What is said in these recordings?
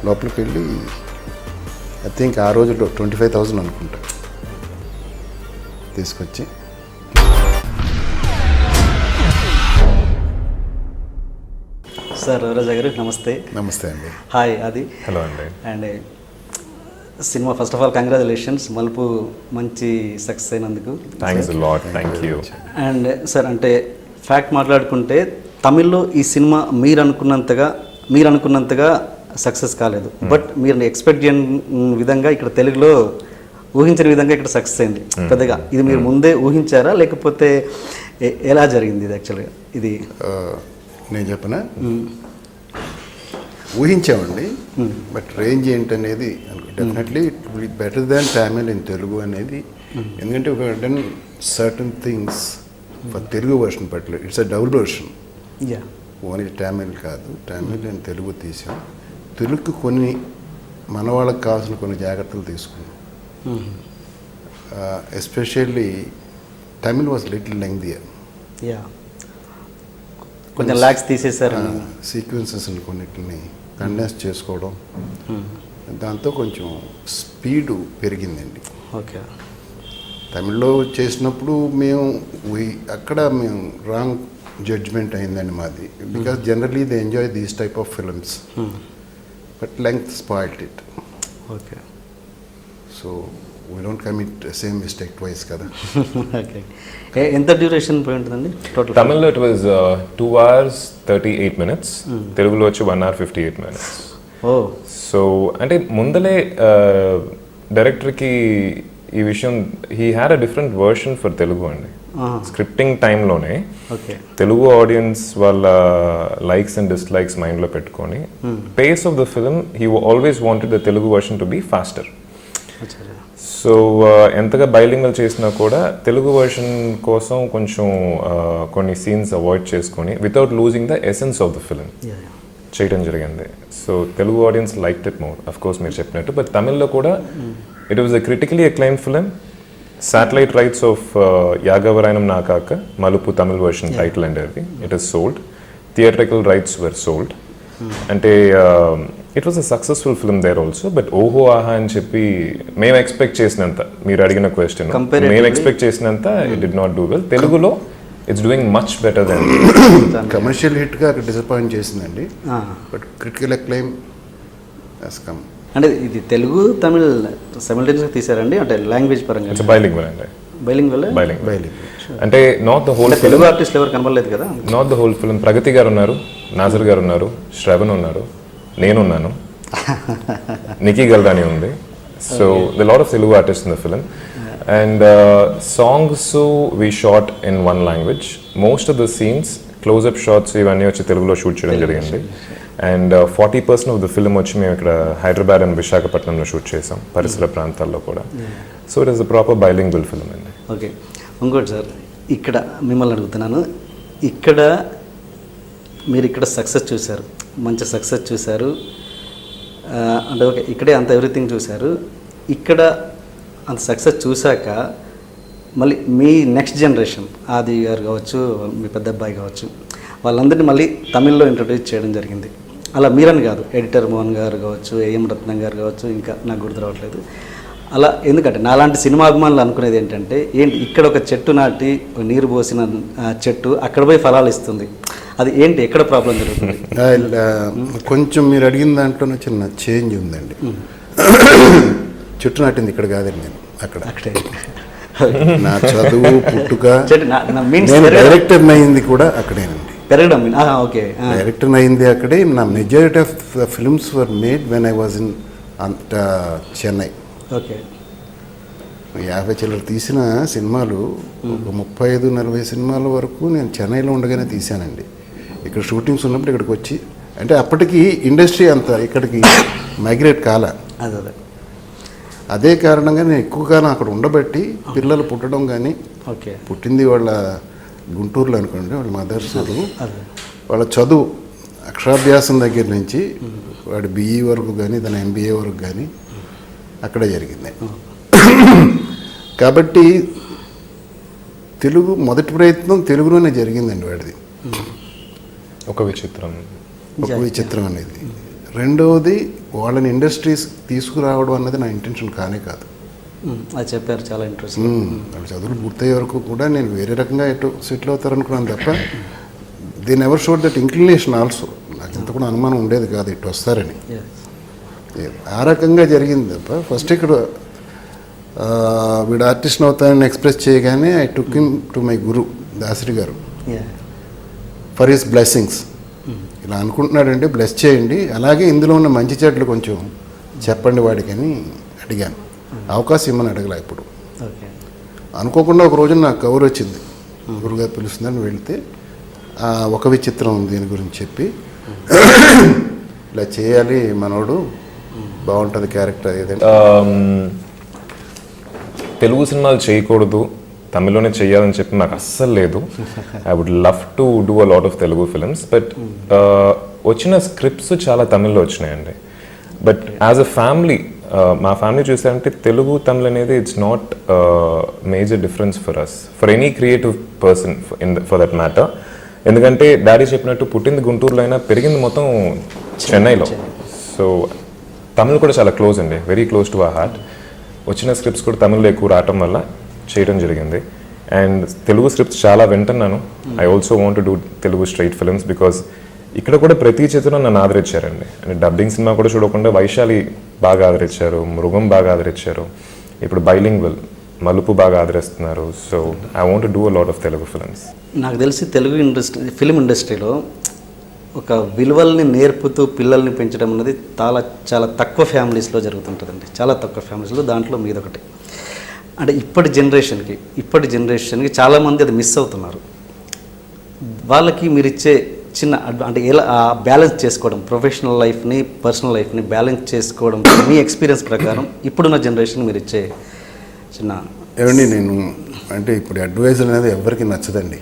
లోపలికి వెళ్ళి I think ఆ రోజు 25,000 అనుకుంటా తీసుకొచ్చి సార్ రవిరాజ గారు నమస్తే. నమస్తే అండి. హాయ్ అది. హలో అండి. And cinema first of all congratulations, మలుపు మంచి సక్సెస్ అయినందుకు. Thanks lot. Thank you. And sir అంటే ఫ్యాక్ట్ మాట్లాడుకుంటే తమిళ్లో ఈ సినిమా మీరు అనుకున్నంతగా సక్సెస్ కాలేదు, బట్ మీరు ఎక్స్పెక్ట్ చేయని విధంగా ఇక్కడ తెలుగులో ఊహించిన విధంగా ఇక్కడ సక్సెస్ అయింది పెద్దగా. ఇది మీరు ముందే ఊహించారా లేకపోతే ఎలా జరిగింది ఇది యాక్చువల్గా? ఇది నేను చెప్పనా, ఊహించామండి, బట్ రేంజ్ ఏంటనేది definitely it will be better than Tamil in Telugu అనేది. ఎందుకంటే ఒక done certain things for Telugu version పట్ల it's a double version. Only Tamil కాదు, తమిళ్ అండ్ తెలుగు తీసాం. తెలుగుకి కొన్ని మన వాళ్ళకి కావాల్సిన కొన్ని జాగ్రత్తలు తీసుకున్నాం. ఎస్పెషల్లీ తమిళ్ వాజ్ లిటిల్ లెంగ్దియర్, కొంచెం లాగ్స్ తీసేశారు. సీక్వెన్సెస్ కొన్నిటిని కండెన్స్ చేసుకోవడం, దాంతో కొంచెం స్పీడు పెరిగిందండి. ఓకే. తమిళ్లో చేసినప్పుడు మేము రాంగ్ జడ్జ్మెంట్ అయిందండి మాది, because generally they enjoy these type of films, but length spoiled it. Okay. So we don't commit same mistake twice కదా. ఓకే. ఎంత డ్యూరేషన్ పోయి ఉంటుందండి టోటల్? తమిళ్లో ఇట్ వాజ్ 2 hours 38 minutes, తెలుగులో వచ్చి 1 hour 58 minutes. ఓ. So అంటే ముందలే డైరెక్టర్కి ఈ విషయం he had a different version for Telugu అండి. స్క్రిప్టింగ్ టైంలోనే తెలుగు ఆడియన్స్ వాళ్ళ లైక్స్ అండ్ డిస్లైక్స్ మైండ్లో పెట్టుకొని pace of the film he always wanted the Telugu version to be faster. So ఎంతగా బైలింగల్ చేసినా కూడా తెలుగు వర్షన్ కోసం కొంచెం కొన్ని సీన్స్ అవాయిడ్ చేసుకొని without losing the essence of the film చేయడం జరిగింది. So Telugu audience like it more, of course మీరు చెప్పినట్టు. బట్ తమిళ్లో కూడా it was a critically acclaimed film. Satellite rights of Yagavaranam Nakaka, Malupu Tamil version title and everything, it is sold. Theatrical rights were sold. And it was a successful film there also, but Oho Aha and Chippi, may expect chesinanta. Meer adigina question. May expect chesinanta, it did not do well. Telugulo, it's doing much better than commercial hit ga disappoint chesindandi, but critical acclaim has come. అంటే ఇది తెలుగు తమిళ్ సైమల్టేనియస్గా తీసారండి, అంటే language పరంగా? It's bilingual అండి. Bilingual అంటే not the whole Telugu ఆర్టిస్టులు ఎవరు కనబడలేదు కదా? Not the whole film. Pragathi garu ఉన్నారు, నాజర్ గారు ఉన్నారు, శ్రవణ్ ఉన్నారు, నేనున్నాను, నికీ గల్రాని ఉంది. So the lot of Telugu artist in the film. And songs we shot in one language. Most of the scenes close up shots ఇవన్నీ వచ్చి తెలుగులో షూట్ చేయడం జరిగింది. అండ్ 40% ఆఫ్ ద ఫిల్మ్ వచ్చి మేము ఇక్కడ హైదరాబాద్ అండ్ విశాఖపట్నంలో షూట్ చేసాం, పరిసర ప్రాంతాల్లో కూడా. So it is a proper bilingual film అండి. ఓకే. ఇంకోటి సార్, ఇక్కడ మిమ్మల్ని అడుగుతున్నాను, ఇక్కడ మీరు ఇక్కడ సక్సెస్ చూశారు, మంచి సక్సెస్ చూశారు, అంటే ఓకే ఇక్కడే అంత ఎవ్రీథింగ్ చూశారు. ఇక్కడ అంత సక్సెస్ చూశాక మళ్ళీ మీ నెక్స్ట్ జనరేషన్ ఆది గారు కావచ్చు, మీ పెద్ద అబ్బాయి కావచ్చు, వాళ్ళందరినీ మళ్ళీ తమిళ్లో ఇంట్రొడ్యూస్ చేయడం జరిగింది. అలా మీరని కాదు, ఎడిటర్ మోహన్ గారు కావచ్చు, ఏఎం రత్నం గారు కావచ్చు, ఇంకా నాకు గుర్తు రావట్లేదు. అలా ఎందుకంటే నాలాంటి సినిమా అభిమానులు అనుకునేది ఏంటంటే, ఏంటి ఇక్కడ ఒక చెట్టు నాటి నీరు పోసిన చెట్టు అక్కడ పోయి ఫలాలు ఇస్తుంది, అది ఏంటి ఎక్కడ ప్రాబ్లం జరుగుతుంది? కొంచెం మీరు అడిగిన దాంట్లో చిన్న చేంజ్ ఉందండి. చెట్టు నాటింది ఇక్కడ కాదండి, నేను అక్కడే. నా చదువు పుట్టుక, నేను డైరెక్టర్ అయింది కూడా అక్కడేనండి. ఓకే. డైరెక్టర్ అయింది అక్కడే. నా majority of films were made when I was in Chennai. Okay. 50 చిల్లర తీసిన సినిమాలు, ఒక 35-40 సినిమాల వరకు నేను చెన్నైలో ఉండగానే తీశానండి. ఇక్కడ షూటింగ్స్ ఉన్నప్పుడు ఇక్కడికి వచ్చి, అంటే అప్పటికి ఇండస్ట్రీ అంతా ఇక్కడికి మైగ్రేట్ కాల. అదే కారణంగా నేను ఎక్కువ కాలం అక్కడ ఉండబట్టి పిల్లలు పుట్టడం కానీ, పుట్టింది వాళ్ళ గుంటూరులో అనుకోండి, వాళ్ళ మదర్స్, వాళ్ళ చదువు అక్షరాభ్యాసం దగ్గర నుంచి వాడి BE వరకు కానీ, తన MBA వరకు కానీ అక్కడే జరిగింది. కాబట్టి తెలుగు మొదటి ప్రయత్నం తెలుగులోనే జరిగిందండి వాడిది, ఒక విచిత్రం. ఒక విచిత్రం అనేది. రెండవది వాళ్ళని ఇండస్ట్రీస్ తీసుకురావడం అన్నది నా ఇంటెన్షన్ కానే కాదు. అది చెప్పారు, చాలా ఇంట్రెస్ట్. వాళ్ళ చదువులు పూర్తయ్యే వరకు కూడా నేను వేరే రకంగా ఎటు సెటిల్ అవుతారనుకున్నాను తప్ప they never showed that inclination also. నాకు ఇంత కూడా అనుమానం ఉండేది కాదు ఇటు వస్తారని. ఆ రకంగా జరిగింది తప్ప ఫస్ట్ ఇక్కడ వీడు ఆర్టిస్ట్ అవుతానని ఎక్స్ప్రెస్ చేయగానే I took him to my guru Dasari garu for his blessings. ఇలా అనుకుంటున్నాడంటే బ్లెస్ చేయండి, అలాగే ఇందులో ఉన్న మంచి చెట్లు కొంచెం చెప్పండి వాడికి అని అడిగాను. అవకాశం ఇమ్మని అడగలే. ఇప్పుడు అనుకోకుండా ఒక రోజు నాకు కవర్ వచ్చింది, గురుగారు పిలుస్తుందని వెళ్తే ఒక విచిత్రం దీని గురించి చెప్పి ఇలా చేయాలి మనోడు బాగుంటుంది క్యారెక్టర్ ఏదైనా. తెలుగు సినిమాలు చేయకూడదు, తమిళ్లోనే చేయాలని చెప్పి నాకు అస్సలు లేదు. I would love to do a lot of Telugu films, but వచ్చిన స్క్రిప్ట్స్ చాలా తమిళ్లో వచ్చినాయండి. బట్ యాజ్ అ ఫ్యామిలీ, మా ఫ్యామిలీ చూసారంటే తెలుగు తమిళ్ అనేది it's not major difference for us, for any creative person for that matter. ఎందుకంటే డాడీ చెప్పినట్టు పుట్టింది గుంటూరులో అయినా పెరిగింది మొత్తం చెన్నైలో. సో తమిళ్ కూడా చాలా క్లోజ్ అండి, very close to our heart. వచ్చిన స్క్రిప్ట్స్ కూడా తమిళ్లో ఎక్కువ రావటం వల్ల చేయడం జరిగింది. అండ్ తెలుగు స్క్రిప్ట్స్ చాలా వింటున్నాను. I also want to do Telugu straight films because ఇక్కడ కూడా ప్రతి చేతిలో నన్ను ఆదరించారండి. అంటే డబ్బింగ్ సినిమా కూడా చూడకుండా వైశాలి బాగా ఆదరించారు, మృగం బాగా ఆదరించారు, ఇప్పుడు బైలింగ్వల్ మలుపు బాగా ఆదరిస్తున్నారు. So I want to do a lot of Telugu films. నాకు తెలిసి తెలుగు ఇండస్ట్రీ, ఫిలిం ఇండస్ట్రీలో ఒక విలువల్ని నేర్పుతూ పిల్లల్ని పెంచడం అనేది చాలా తక్కువ ఫ్యామిలీస్లో జరుగుతుంటుందండి, చాలా తక్కువ ఫ్యామిలీస్లో. దాంట్లో మీదొకటి. అంటే ఇప్పటి జనరేషన్కి చాలామంది అది మిస్ అవుతున్నారు. వాళ్ళకి మీరు ఇచ్చే చిన్న అంటే ఎలా బ్యాలెన్స్ చేసుకోవడం, ప్రొఫెషనల్ లైఫ్ని పర్సనల్ లైఫ్ని బ్యాలెన్స్ చేసుకోవడం మీ ఎక్స్పీరియన్స్ ప్రకారం ఇప్పుడున్న జనరేషన్ మీరు ఇచ్చే చిన్న ఏమండి, నేను అంటే ఇప్పుడు అడ్వైజ్ అనేది ఎవరికి నచ్చదండి.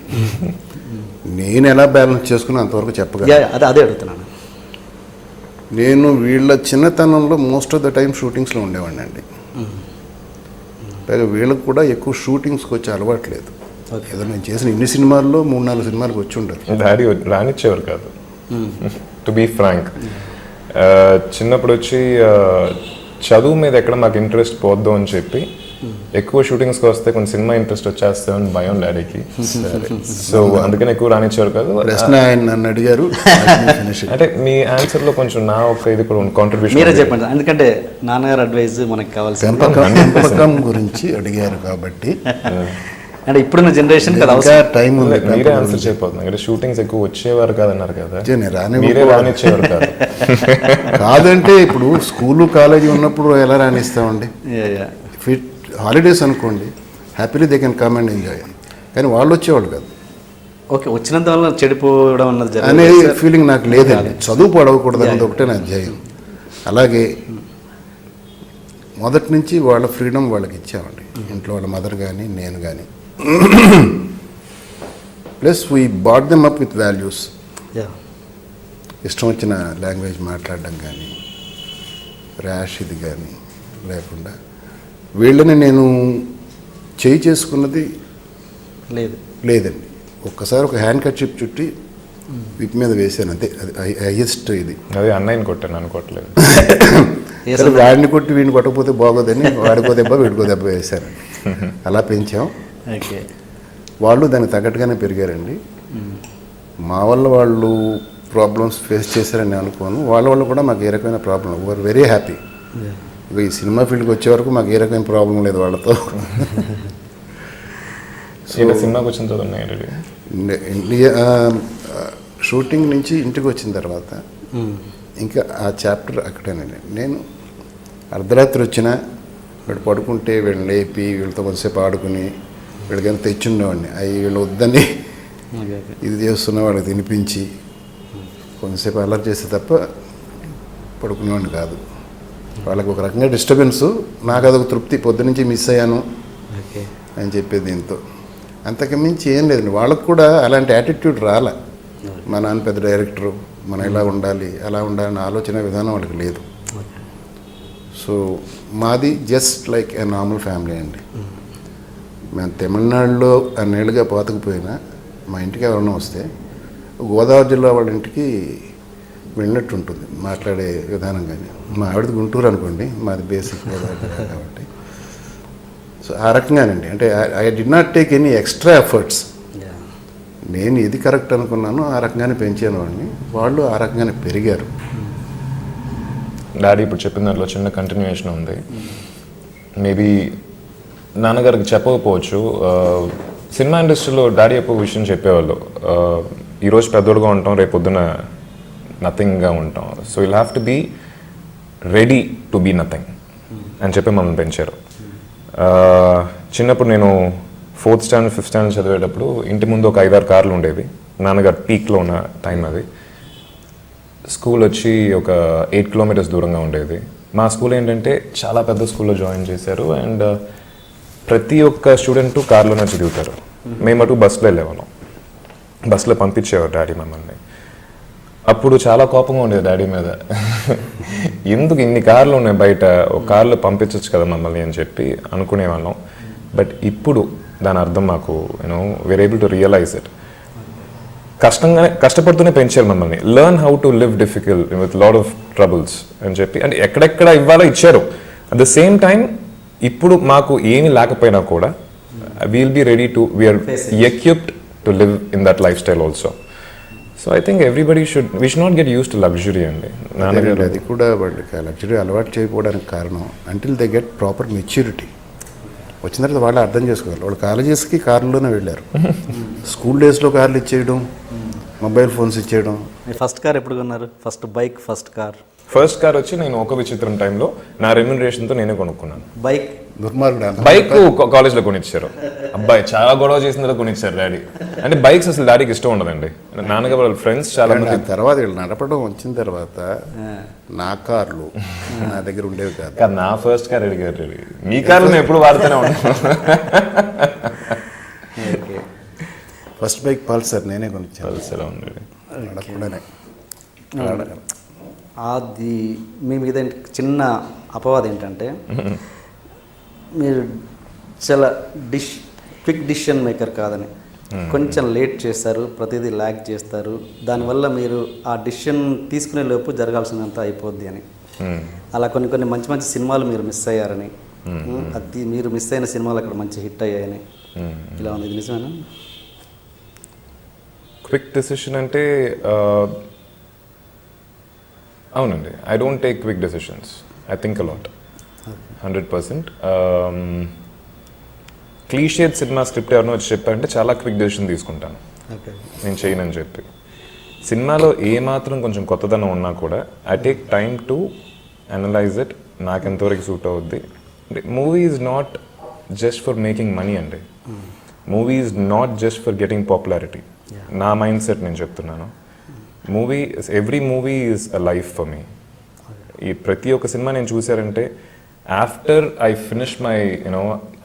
నేను ఎలా బ్యాలెన్స్ చేసుకున్నా అంతవరకు చెప్పగలను. అదే అడుగుతున్నాను. నేను వీళ్ళ చిన్నతనంలో మోస్ట్ ఆఫ్ ద టైం షూటింగ్స్లో ఉండేవాడిని అండి. పైగా వీళ్ళకి కూడా ఎక్కువ షూటింగ్స్కి వచ్చి అలవాట్లేదు. ఏదో నేను చేసిన ఇన్ని సినిమాల్లో 3-4 సినిమాలకు వచ్చి ఉండదు. డాడీ రానిచ్చేవారు కాదు, టు బీ ఫ్రాంక్. చిన్నప్పుడు వచ్చి చదువు మీద ఎక్కడ మాకు ఇంట్రెస్ట్ పోద్దు అని చెప్పి ఎక్కువ షూటింగ్స్కి వస్తే కొంచెం సినిమా ఇంట్రెస్ట్ వచ్చేస్తామని భయం డాడీకి. సో అందుకని ఎక్కువ రానిచ్చేవారు కాదు. ప్రశ్న ఆయన నన్ను అడిగారు, అంటే మీ ఆన్సర్లో కొంచెం నా ఒక ఇది కూడా కాంట్రిబ్యూషన్ మీరే చెప్పండి, ఎందుకంటే నాన్నగారు అడ్వైజ్ మనకు కావాల్సి పెంపకం గురించి అడిగారు కాబట్టి. అంటే ఇప్పుడున్న జనరేషన్ టైం ఉంది. మీరే ఆన్సర్ చేయబోతున్నారు కదా, షూటింగ్స్ ఎక్కువ వచ్చేవారు కాదన్నారు కదా, మీరే రానిచ్చేవారు కాదు. కాదంటే ఇప్పుడు స్కూలు కాలేజీ ఉన్నప్పుడు ఎలా రాణిస్తామండి? హాలిడేస్ అనుకోండి, happily they can come and enjoy. కానీ వాళ్ళు వచ్చేవాళ్ళు కాదు. ఓకే, వచ్చినంత వల్ల చెడిపోవడం అన్నది అనేది ఫీలింగ్ నాకు లేదండి. చదువు పడవకూడదు అన్నది ఒకటే నా ధ్యేయం. అలాగే మొదటి నుంచి వాళ్ళ ఫ్రీడమ్ వాళ్ళకి ఇచ్చామండి, ఇంట్లో వాళ్ళ మదర్ కానీ నేను కానీ. Plus we bought them up with values. ఇష్టం వచ్చిన లాంగ్వేజ్ మాట్లాడడం కానీ, ర్యాష్ ఇది కానీ లేకుండా వీళ్ళని నేను చేసుకున్నది లేదండి. ఒక్కసారి ఒక హ్యాండ్ కర్చీప్ చుట్టి విప్ మీద వేసాను అంతే. అది హైయెస్ట్ ఇది. అది అన్నయ్యని కొట్టాను అనుకోవట్లేదు. వాడిని కొట్టి వీడిని కొట్టకపోతే బాగోదని వాడికో దెబ్బ వీడికో దెబ్బ వేశాను. అలా పెంచాం. వాళ్ళు దానికి తగ్గట్టుగానే పెరిగారండి. మా వల్ల వాళ్ళు ప్రాబ్లమ్స్ ఫేస్ చేశారని అనుకోను. వాళ్ళ వల్ల కూడా మాకు ఏ రకమైన ప్రాబ్లం, వీఆర్ వెరీ హ్యాపీ. ఇక ఈ సినిమా ఫీల్డ్కి వచ్చే వరకు మాకు ఏ రకమైన ప్రాబ్లం లేదు వాళ్ళతో. సినిమాకి వచ్చిన తర్వాత షూటింగ్ నుంచి ఇంటికి వచ్చిన తర్వాత ఇంకా ఆ చాప్టర్ అక్కడేనండి. నేను అర్ధరాత్రి వచ్చినా వీళ్ళు పడుకుంటే వీళ్ళని లేపి వీళ్ళతో కొంతసేపు ఆడుకుని వీళ్ళకైనా తెచ్చుండేవాడిని. అవి వీళ్ళు వద్దని ఇది చేస్తున్న వాళ్ళకి తినిపించి కొంతసేపు అలర్ట్ చేస్తే తప్ప పడుకునేవాడిని కాదు. వాళ్ళకి ఒక రకంగా డిస్టర్బెన్స్, నాకు అదొక తృప్తి. పొద్దునుంచి మిస్ అయ్యాను అని చెప్పేది దీంతో. అంతకు మించి ఏం లేదండి. వాళ్ళకు కూడా అలాంటి యాటిట్యూడ్ రాలే. మా నాన్న పెద్ద డైరెక్టరు, మనం ఇలా ఉండాలి అలా ఉండాలని ఆలోచన విధానం వాళ్ళకి లేదు. సో మాది జస్ట్ లైక్ ఏ నార్మల్ ఫ్యామిలీ అండి. మేము తమిళనాడులో అన్నేళ్ళుగా పాతుకుపోయినా మా ఇంటికి ఎవరైనా వస్తే గోదావరి జిల్లా వాళ్ళ ఇంటికి వెళ్ళినట్టు ఉంటుంది మాట్లాడే విధానం. కానీ మా ఆవిడది గుంటూరు అనుకోండి, మాది బేసిక్ గోదావరి జిల్లా కాబట్టి. సో ఆ రకంగానండి. అంటే I did not take any extra efforts. నేను ఇది కరెక్ట్ అనుకున్నాను, ఆ రకంగానే పెంచాను వాడిని, వాళ్ళు ఆ రకంగానే పెరిగారు. డాడీ ఇప్పుడు చెప్పిన దాంట్లో చిన్న కంటిన్యూయేషన్ ఉంది. మేబీ నాన్నగారికి చెప్పకపోవచ్చు. సినిమా ఇండస్ట్రీలో డాడీ ఎప్పుడు విషయం చెప్పేవాళ్ళు, ఈరోజు పెద్దోడుగా ఉంటాం, రేపు పొద్దున నథింగ్గా ఉంటాం. So will have to be ready to be nothing అని చెప్పి మమ్మల్ని పెంచారు. చిన్నప్పుడు నేను 4th స్టాండర్డ్ 5th స్టాండర్డ్ చదివేటప్పుడు ఇంటి ముందు ఒక 5-6 కార్లు ఉండేవి. నాన్నగారు పీక్లో ఉన్న టైం అది. స్కూల్ వచ్చి ఒక 8 కిలోమీటర్స్ దూరంగా ఉండేది. మా స్కూల్ ఏంటంటే చాలా పెద్ద స్కూల్లో జాయిన్ చేశారు. అండ్ ప్రతి ఒక్క స్టూడెంట్ కార్లోనే చదువుతారు. మేము అటు బస్సులో వెళ్ళేవాళ్ళం. బస్సులో పంపించేవారు డాడీ మమ్మల్ని. అప్పుడు చాలా కోపంగా ఉండేది డాడీ మీద. ఎందుకు ఇన్ని కార్లు ఉన్నాయి బయట, ఒక కార్లో పంపించవచ్చు కదా మమ్మల్ని అని చెప్పి అనుకునేవాళ్ళం. బట్ ఇప్పుడు దాని అర్థం మాకు we are able to realize it. కష్టపడుతూనే పెంచారు మమ్మల్ని. Learn how to live difficult with lot of troubles అని చెప్పి. అంటే ఎక్కడెక్కడ ఇవ్వాలో ఇచ్చారు. అట్ ద సేమ్ టైం ఇప్పుడు మాకు ఏమీ లేకపోయినా కూడా we'll be ready to we are equipped to live in that lifestyle also. So I think everybody we should not get use to luxury అండి. నాన్నగారు అది కూడా వాళ్ళకి లగ్జరీ అలవాటు చేయకపోవడానికి కారణం until they get proper maturity వచ్చిన తర్వాత వాళ్ళు అర్థం చేసుకోవాలి. వాళ్ళు కాలేజెస్కి కార్లోనే వెళ్ళారు. స్కూల్ డేస్లో కార్లు ఇచ్చేయడం, మొబైల్ ఫోన్స్ ఇచ్చేయడం. మీ ఫస్ట్ కార్ ఎప్పుడు కొన్నారు? First bike, first car? First car వచ్చి నేను ఒక విచిత్రం టైంలో నా రెమ్యునరేషన్తో నేనే కొనుక్కున్నాను. బైక్ దుర్మార్గుడు. బైక్ కాలేజ్లో కొనిచ్చారు. అబ్బాయి చాలా గొడవ చేసిన తర్వాత కొనిచ్చారు డాడీ. అంటే బైక్స్ అసలు డాడీకి ఇష్టం ఉండదండి. నాన్నగారు వాళ్ళ ఫ్రెండ్స్ చాలా మంది. తర్వాత వీళ్ళు నడపడం వచ్చిన తర్వాత నా కార్లు నా దగ్గర ఉండేవి కాదు. నా ఫస్ట్ కార్ అడిగారు. మీ కార్లు నేను ఎప్పుడు వాడుతూనే ఉన్నాను. ఫస్ట్ బైక్ పల్సర్ నేనే కొనిచ్చాను. పల్సర్ ఉండేది. నడపడనే అది మీ మీద చిన్న అపవాదం ఏంటంటే మీరు చాలా క్విక్ డిసిషన్ మేకర్ కాదని. కొంచెం లేట్ చేస్తారు, ప్రతిదీ ల్యాగ్ చేస్తారు. దానివల్ల మీరు ఆ డిసిషన్ తీసుకునే లోపు జరగాల్సినంత అయిపోద్ది అని. అలా కొన్ని మంచి మంచి సినిమాలు మీరు మిస్ అయ్యారని, అది మీరు మిస్ అయిన సినిమాలు అక్కడ మంచి హిట్ అయ్యాయని ఇలా ఉంది. ఇది నిజమేనా? క్విక్ డెసిషన్ అంటే అవునండి. I don't take quick decisions. I think a lot. 100%. Cliched సినిమా స్క్రిప్ట్ ఎవరినో వచ్చి చెప్పారంటే చాలా క్విక్ డెసిషన్ తీసుకుంటాను, నేను చేయనని చెప్పి. సినిమాలో ఏమాత్రం కొంచెం కొత్తదనం ఉన్నా కూడా I take time to analyse it. నాకు ఎంతవరకు సూట్ అవుద్ది. Movie is not just for making money అండి. Movie is not just for getting popularity. నా మైండ్ సెట్ నేను చెప్తున్నాను. Every movie is a life for me. ఈ ప్రతి ఒక్క సినిమా నేను చూసారంటే after I finish my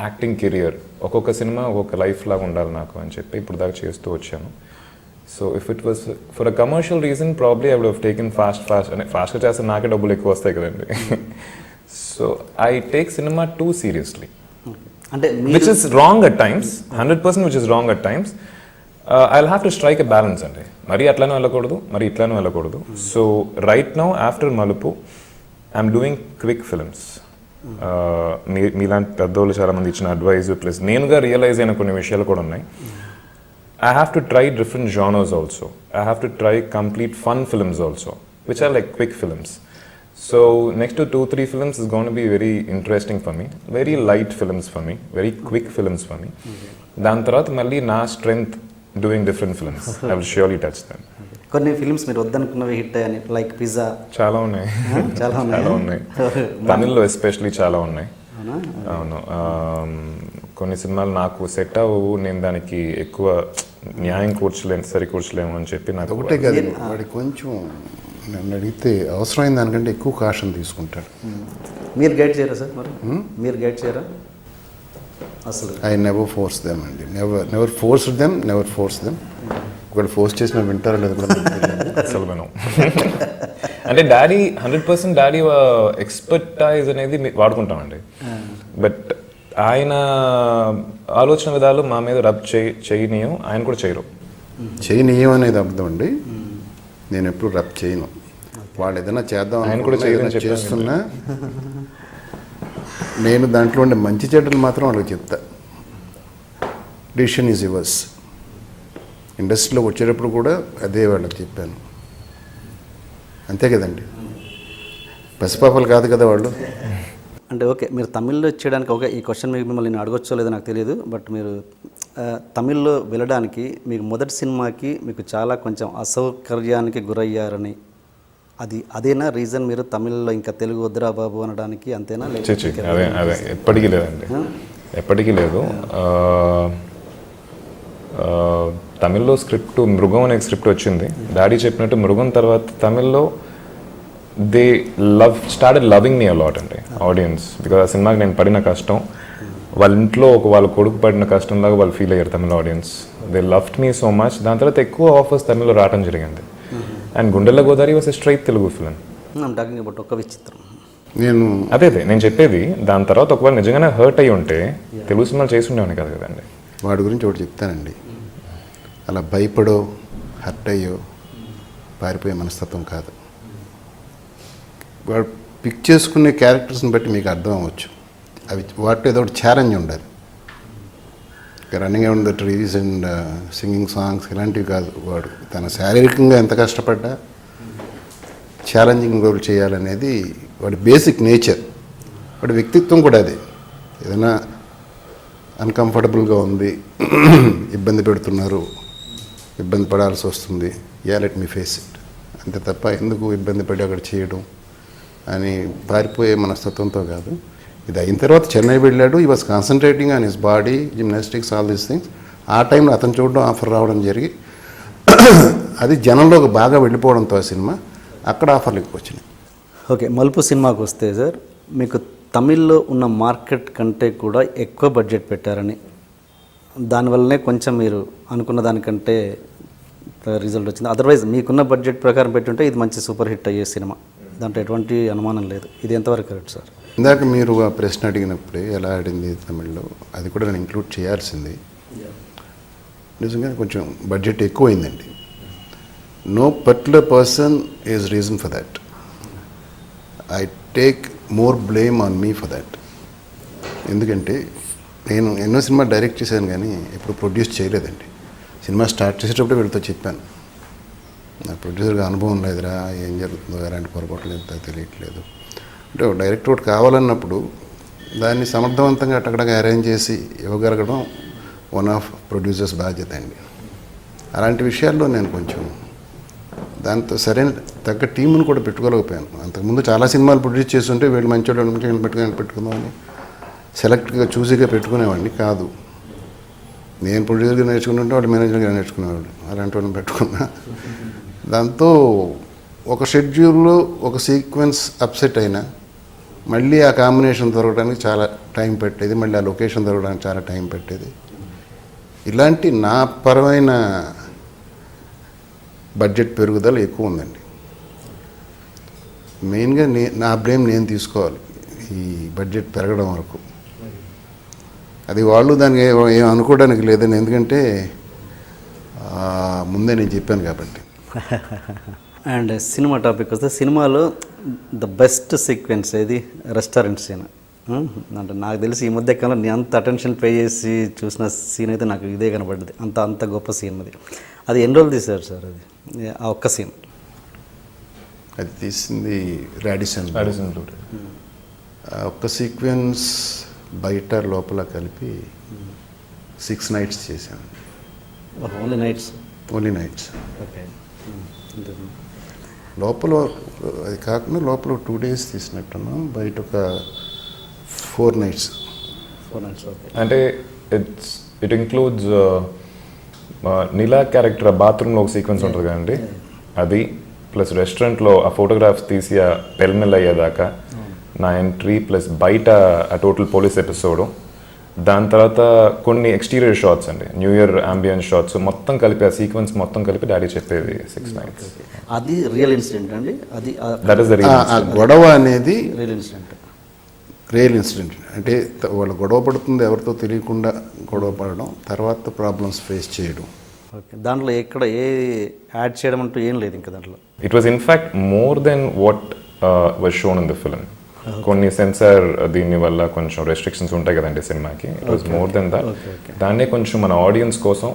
acting career ఒక్కొక్క సినిమా ఒక్కొక్క లైఫ్ లాగా ఉండాలి నాకు అని చెప్పి ఇప్పుడు దాకా చేస్తూ వచ్చాను. So if it was for a commercial reason probably I would have taken ఫాస్ట్గా చేస్తే నాకే డబ్బులు ఎక్కువ వస్తాయి కదండి. సో ఐ టేక్ సినిమా టూ సీరియస్లీ, అంటే which is wrong at times. 100% which is wrong at times. I'll have to strike a balance అండి. మరీ అట్లానే వెళ్ళకూడదు, మరి ఇట్లానే వెళ్ళకూడదు. So right now after Malupu I'm doing quick films. మీలాంటి పెద్దోళ్ళు చాలామంది ఇచ్చిన అడ్వైజ్ ప్లస్ నేనుగా రియలైజ్ అయిన కొన్ని విషయాలు కూడా ఉన్నాయి. I have to try different genres also. I have to try complete fun films also, which are like quick films. So next to 2-3 films is going to be very interesting for me, very light films for me, very quick films for me. దాని తర్వాత మళ్ళీ నా strength doing different films. I will surely touch them. కొన్ని films మీరు వద్దనుకున్నవి hit అయ్యాయి, like pizza. చాలా ఉన్నాయి, చాలా ఉన్నాయి. తమిళ్లో ఎస్పెషలీ చాలా ఉన్నాయి. అవును. కొన్ని సినిమాలు నాకు సెట్ అవ్వవు, నేను దానికి ఎక్కువ న్యాయం కూర్చలేను, సరి కూర్చలేము అని చెప్పి నాకు ఒకటే కాదు, వాడి కొంచెం నన్ను అడిగితే అవసరమైన దానికంటే ఎక్కువ కాషన్ తీసుకుంటాడు. మీరు గైడ్ చేయరా సార్? మరి మీరు గైడ్ చేయరా అసలు? ఐ నెవర్ ఫోర్స్ దెమ్ అండి. Never force them. ఒకవేళ ఫోర్స్ చేసినా వింటారో లేదో కూడా నాకు తెలియదు. అసలు మనం అంటే డాడీ 100% డాడీ ఎక్స్పర్టైజ్ అనేది వాడుకుంటామండి. బట్ ఆయన ఆలోచన విధాలు మా మీద రబ్ చేయనీయం, ఆయన కూడా చేయరు. చేయనీయం అనేది అర్థం అండి. నేను ఎప్పుడు రబ్ చేయను. వాళ్ళు ఏదైనా చేద్దాం ఆయన కూడా చేయదని చేస్తున్నా నేను దాంట్లో ఉండే మంచి చెడ్డలు మాత్రం వాళ్ళకి చెప్తా. Decision is yours. ఇండస్ట్రీలోకి వచ్చేటప్పుడు కూడా అదే వాళ్ళకి చెప్పాను. అంతే కదండి, పసిపాపలు కాదు కదా వాళ్ళు. అంటే ఓకే, మీరు తమిళ్లో చేయడానికి ఓకే, ఈ క్వశ్చన్ మీకు మిమ్మల్ని నేను అడగొచ్చో లేదో నాకు తెలియదు. బట్ మీరు తమిళ్లో వెళ్ళడానికి మీకు మొదటి సినిమాకి మీకు చాలా కొంచెం అసౌకర్యానికి గురయ్యారని, అదేనా రీజన్ మీరు తమిళ్లో ఇంకా తెలుగు వద్దురా బాబు అనడానికి? అంతేనా? అదే ఎప్పటికీ లేదండి, ఎప్పటికీ లేదు. తమిళ్లో స్క్రిప్ట్ మృగం అనే స్క్రిప్ట్ వచ్చింది. డాడీ చెప్పినట్టు మృగం తర్వాత తమిళ్లో they started loving me a lot అండి ఆడియన్స్. బికాజ్ ఆ సినిమాకి నేను పడిన కష్టం వాళ్ళ ఇంట్లో వాళ్ళ కొడుకు పడిన కష్టంలాగా వాళ్ళు ఫీల్ అయ్యారు తమిళ audience. They loved me so much. దాని తర్వాత ఎక్కువ ఆఫర్స్ తమిళ్లో రావడం జరిగింది. And Gundella Godavari was a straight Telugu film. Talking about ఒక విచిత్రం. అదే నేను చెప్పేది. దాని తర్వాత ఒకవేళ నిజంగానే హర్ట్ అయ్యి ఉంటే తెలుగు సినిమాలు చేసి ఉండేవాడిని కదా కదండి. వాడి గురించి ఒకటి చెప్తానండి, అలా భయపడో హర్ట్ అయ్యో పారిపోయే మనస్తత్వం కాదు. వాడు పిక్ చేసుకునే క్యారెక్టర్స్ని బట్టి మీకు అర్థం అవ్వచ్చు. అవి వాటిలో ఏదో ఒకటి ఛాలెంజ్ ఉండాలి. Running around the trees and singing songs ఇలాంటివి కాదు. వాడు తన శారీరకంగా ఎంత కష్టపడ్డా ఛాలెంజింగ్ రోల్ చేయాలనేది వాడి బేసిక్ నేచర్. వాడి వ్యక్తిత్వం కూడా అది. ఏదైనా అన్కంఫర్టబుల్గా ఉంది, ఇబ్బంది పెడుతున్నారు, ఇబ్బంది పడాల్సి వస్తుంది, లెట్ మీ ఫేస్ ఇట్, అంతే తప్ప ఎందుకు ఇబ్బంది పడి అక్కడ చేయడం అని పారిపోయే మనస్తత్వంతో కాదు. ఇది అయిన తర్వాత చెన్నై వెళ్ళాడు. ఈ was concentrating on his body, gymnastics, all these things. ఆ టైంలో అతను చూడడం, ఆఫర్ రావడం జరిగి అది జనంలోకి బాగా వెళ్ళిపోవడంతో ఆ సినిమా అక్కడ ఆఫర్లు ఎక్కువ వచ్చినాయి. ఓకే, మలుపు సినిమాకి వస్తే సార్, మీకు తమిళ్లో ఉన్న మార్కెట్ కంటే కూడా ఎక్కువ బడ్జెట్ పెట్టారని, దానివల్లనే కొంచెం మీరు అనుకున్న దానికంటే రిజల్ట్ వచ్చింది. అదర్వైజ్ మీకున్న బడ్జెట్ ప్రకారం పెట్టుంటే ఇది మంచి సూపర్ హిట్ అయ్యే సినిమా, దాంట్లో ఎటువంటి అనుమానం లేదు. ఇది ఎంతవరకు కరెక్ట్ సార్? ఇందాక మీరు ఆ ప్రశ్న అడిగినప్పుడే ఎలా ఆడింది తమిళ్లో, అది కూడా నేను ఇంక్లూడ్ చేయాల్సింది. నిజంగా కొంచెం బడ్జెట్ ఎక్కువైందండి. No particular person is reason for that. I take more blame on me for that. ఎందుకంటే నేను ఎన్నో సినిమా డైరెక్ట్ చేశాను కానీ ఎప్పుడు ప్రొడ్యూస్ చేయలేదండి. సినిమా స్టార్ట్ చేసేటప్పుడు వీళ్ళతో చెప్పాను, నా ప్రొడ్యూసర్గా అనుభవం లేదురా, ఏం జరుగుతుందో ఎలాంటి పొరపాట్లు ఎంత తెలియట్లేదు అంటే. డైరెక్టర్ ఒకటి కావాలన్నప్పుడు దాన్ని సమర్థవంతంగా అట్టగడగా అరేంజ్ చేసి ఇవ్వగలగడం వన్ ఆఫ్ ప్రొడ్యూసర్స్ బాధ్యత అండి. అలాంటి విషయాల్లో నేను కొంచెం దాంతో సరైన తగ్గ టీంను కూడా పెట్టుకోలేకపోయాను. అంతకుముందు చాలా సినిమాలు ప్రొడ్యూస్ చేస్తుంటే వీళ్ళు మంచి పెట్టుకుందామని సెలెక్ట్గా చూసిగా పెట్టుకునేవాడిని కాదు. నేను ప్రొడ్యూసర్గా నేర్చుకుంటుంటే వాళ్ళు మేనేజర్గా నేర్చుకునేవాళ్ళు. అలాంటి వాళ్ళని పెట్టుకున్నా. దాంతో ఒక షెడ్యూల్లో ఒక సీక్వెన్స్ అప్సెట్ అయినా మళ్ళీ ఆ కాంబినేషన్ దొరకడానికి చాలా టైం పెట్టేది, మళ్ళీ ఆ లొకేషన్ దొరకడానికి చాలా టైం పెట్టేది. ఇలాంటి నా పరమైన బడ్జెట్ పెరుగుదల ఎక్కువ ఉందండి. మెయిన్గా నా బ్లేమ్ నేను తీసుకోవాలి ఈ బడ్జెట్ పెరగడం వరకు. అది వాళ్ళు దానికి ఏం అనుకోవడానికి లేదని, ఎందుకంటే ముందే నేను చెప్పాను కాబట్టి. అండ్ సినిమా టాపిక్ వస్తే, సినిమాలో ద బెస్ట్ సీక్వెన్స్ ఏది? Restaurant scene. అంటే నాకు తెలిసి ఈ మధ్య కాలంలో నేను అంత అటెన్షన్ పే చేసి చూసిన సీన్ అయితే నాకు ఇదే కనబడ్డది. అంత గొప్ప సీన్ అది ఎన్ని రోజులు తీశారు సార్ అది, ఆ ఒక్క సీన్? అది తీసింది రాడిసన్. ఆ ఒక్క సీక్వెన్స్ బయట లోపల కలిపి 6 nights చేశాను. Only nights? Only nights. Okay. లోపల అది కాకుండా లోపల 2 days తీసినట్టున్నాం, బయట ఒక 4 nights. 4 nights. ఓకే. అంటే ఇట్ ఇంక్లూడ్స్ నీలా క్యారెక్టర్ బాత్రూంలో ఒక సీక్వెన్స్ ఉంటుంది కదండి, అది ప్లస్ రెస్టారెంట్లో ఆ ఫోటోగ్రాఫ్స్ తీసి ఆ పెల్మెల్ అయ్యేదాకా నా ఎంట్రీ, ప్లస్ బయట ఆ టోటల్ పోలీస్ ఎపిసోడు, దాని తర్వాత కొన్ని ఎక్స్టీరియర్ షాట్స్ అండి, న్యూ ఇయర్ అంబియన్స్ షాట్స్ మొత్తం కలిపి, ఆ సీక్వెన్స్ మొత్తం కలిపి డాడీ చెప్పేది 6 nights. అది రియల్ ఇన్సిడెంట్ అండి, అది దట్ ఈస్ ద ఆ గొడవ అనేది రియల్ ఇన్సిడెంట్. Real incident. అంటే వాళ్ళు గొడవ పడుతుంది ఎవరితో తెలియకుండా గొడవ పడడం, తర్వాత ప్రాబ్లమ్స్ ఫేస్ చేయడం. ఓకే, దాంట్లో ఎక్కడ ఏ యాడ్ చేయడం అంటూ ఏం లేదు ఇంకా దాంట్లో. It was in fact more than what was shown in the film. కొన్ని సెన్సార్ దీని వల్ల కొంచెం రెస్ట్రిక్షన్స్ ఉంటాయి కదండి సినిమాకి. It was more than that. దాన్నే కొంచెం మన ఆడియన్స్ కోసం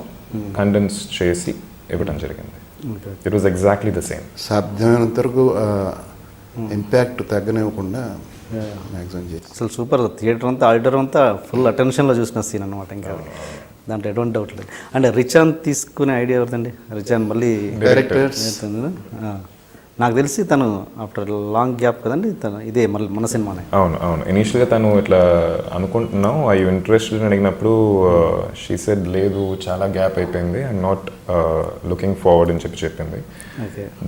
కండెన్స్ చేసి ఇవ్వడం జరిగింది. It was exactly the same. సాధ్యమైనంత వరకు ఇంపాక్ట్ తగ్గనివ్వకుండా మ్యాక్సిమం చేసి. అసలు సూపర్, థియేటర్ అంతా ఆడిటర్ అంతా ఫుల్ అటెన్షన్లో చూసిన సీన్ అనమాట. ఇంకా దాంట్లో ఎటువంటి డౌట్ లేదు. అంటే రిచాన్ తీసుకునే ఐడియా ఎవరిదండి? రిచాన్ మళ్ళీ డైరెక్టర్స్ నాకు తెలిసి తను ఆఫ్టర్ లాంగ్ గ్యాప్ కదండి తను ఇదే మళ్ళీ మన సినిమానే. అవును అవును, ఇనీషియల్గా తను ఇట్లా అనుకుంటున్నాం, ఐ ఇంట్రెస్టెడ్ అని అడిగినప్పుడు షీ సెడ్ లేదు చాలా గ్యాప్ అయిపోయింది, ఐఎమ్ నాట్ లుకింగ్ ఫార్వర్డ్ అని చెప్పింది.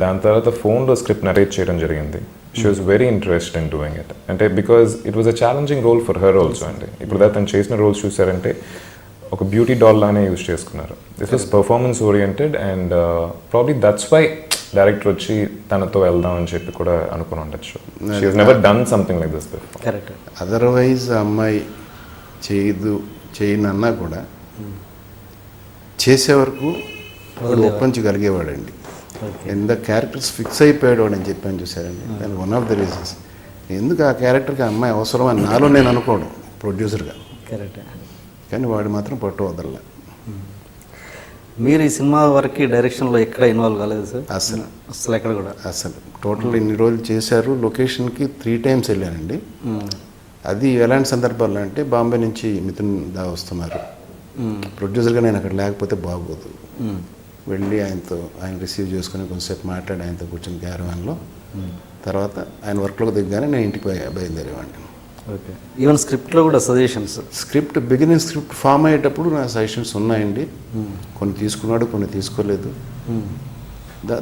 దాని తర్వాత ఫోన్లో స్క్రిప్ట్ నరేట్ చేయడం జరిగింది. She was very interested in doing it. అంటే because it was a challenging role for her also అండి. ఇప్పుడు తను చేసిన రోల్స్ చూసారంటే ఒక బ్యూటీ డాల్ లానే యూజ్ చేసుకున్నారు. This was performance oriented and probably that's why director వచ్చి తనతో వెళ్దాం అని చెప్పి కూడా అనుకుని ఉండొచ్చు. She has never done something like this before. Correct. Otherwise అమ్మాయి చేయనన్నా కూడా చేసే వరకు ఒప్పించగలిగేవాడండి. ఎంత క్యారెక్టర్స్ ఫిక్స్ అయిపోయాడు అని చెప్పని చూసారండి. దానికి వన్ ఆఫ్ ద రీజన్స్ ఎందుకు ఆ క్యారెక్టర్కి అమ్మాయి అవసరం అని నాలో నేను అనుకోవడం ప్రొడ్యూసర్గా. కరెక్ట్. కానీ వాడు మాత్రం పట్టు వదలలే. మీరు ఈ సినిమా వరకు డైరెక్షన్లో ఎక్కడ ఇన్వాల్వ్ కాలేదు సార్? అసలు ఎక్కడ కూడా అసలు టోటల్ ఇన్ని రోజులు చేశారు. లొకేషన్కి 3 times వెళ్ళానండి. అది ఎలాంటి సందర్భాల్లో అంటే బాంబే నుంచి మిథున్ దా వస్తున్నారు, ప్రొడ్యూసర్గా నేను అక్కడ లేకపోతే బాగోదు, వెళ్ళి ఆయన రిసీవ్ చేసుకుని కొంచెంసేపు మాట్లాడి ఆయనతో కూర్చొని క్యారవాన్లో, తర్వాత ఆయన వర్క్లోకి దిగ్గానే నేను ఇంటికి బయలుదేరేవాడిని. ఓకే. ఈవెన్ స్క్రిప్ట్లో కూడా సజెషన్స్, బిగినింగ్ స్క్రిప్ట్ ఫామ్ అయ్యేటప్పుడు నా సజెషన్స్ ఉన్నాయండి. కొన్ని తీసుకున్నాడు, కొన్ని తీసుకోలేదు.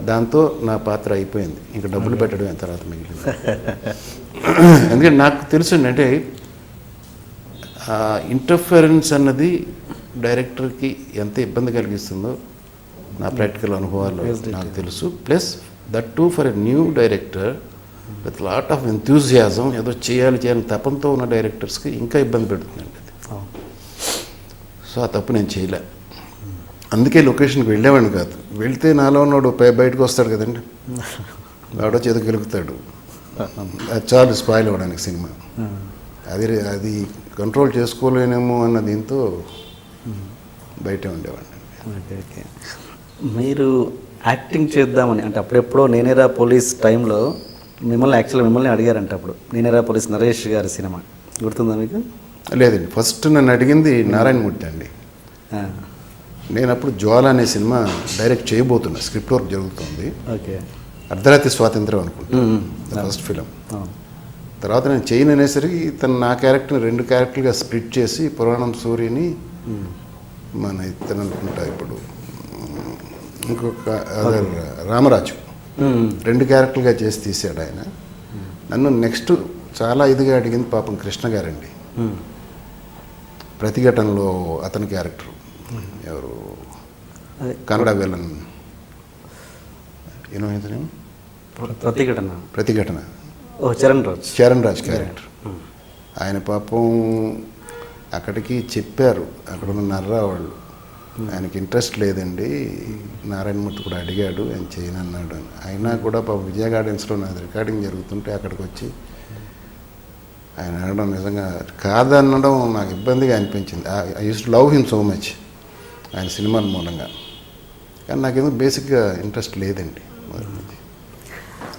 దాంతో నా పాత్ర అయిపోయింది. ఇంకా డబ్బులు పెట్టడం తర్వాత మిగిలింది. ఎందుకంటే నాకు తెలుసు అంటే ఇంటర్ఫరెన్స్ అన్నది డైరెక్టర్కి ఎంత ఇబ్బంది కలిగిస్తుందో నా ప్రాక్టికల్ అనుభవాలు నాకు తెలుసు. Plus that two for a new director with lot of enthusiasm, ఏదో చేయాలని తపంతో ఉన్న డైరెక్టర్స్కి ఇంకా ఇబ్బంది పెడుతుందండి అది. సో ఆ తప్పు నేను చేయలే. అందుకే లొకేషన్కి వెళ్ళేవాడిని కాదు. వెళ్తే నాలో ఉన్నాడు బయటకు వస్తాడు కదండి, వాడో చేత గెలుగుతాడు. అది చాలు స్పాయిల్ అవ్వడానికి సినిమా. అది కంట్రోల్ చేసుకోలేనేమో అన్న దీంతో బయటే ఉండేవాడిని. ఓకే. మీరు యాక్టింగ్ చేద్దామని అంటే అప్పుడెప్పుడో నేనేరా పోలీస్ టైంలో మిమ్మల్ని అడిగారంట. అప్పుడు నేనేరా పోలీస్ నరేష్ గారి సినిమా గుర్తుందా మీకు? లేదండి, ఫస్ట్ నన్ను అడిగింది నారాయణమూర్తి అండి. నేను అప్పుడు జ్వాల అనే సినిమా డైరెక్ట్ చేయబోతున్నా, స్క్రిప్ట్ వర్క్ జరుగుతుంది. ఓకే. అర్ధరాత్రి స్వాతంత్రం అనుకుంటున్నాను ఫస్ట్ ఫిలిం. తర్వాత నేను చేయను అనేసరికి తను నా క్యారెక్టర్ని 2 క్యారెక్టర్లుగా స్ప్లిట్ చేసి పురాణం సూర్యని మన ఇతను అనుకుంటా ఇప్పుడు ఇంకొక రామరాజు 2 క్యారెక్టర్లుగా చేసి తీసాడు ఆయన. నన్ను నెక్స్ట్ చాలా ఇదిగా అడిగింది పాపం కృష్ణ గారండి. ప్రతిఘటనలో అతని క్యారెక్టర్ ఎవరు, కన్నడ విలన్, ఏమైంది ప్రతిఘటన చరణ్ రాజ్ క్యారెక్టర్. ఆయన పాపం అక్కడికి చెప్పారు, అక్కడ ఉన్న నర్రా వాళ్ళు, ఆయనకి ఇంట్రెస్ట్ లేదండి, నారాయణమూర్తి కూడా అడిగాడు, ఆయన చేయను అన్నాడు అని. అయినా కూడా పాపం విజయ గార్డెన్స్లో నాది రికార్డింగ్ జరుగుతుంటే అక్కడికి వచ్చి ఆయన అనడం నిజంగా కాదనడం నాకు ఇబ్బందిగా అనిపించింది. I use to love him so much ఆయన సినిమాల మూలంగా. కానీ నాకేమో బేసిక్గా ఇంట్రెస్ట్ లేదండి.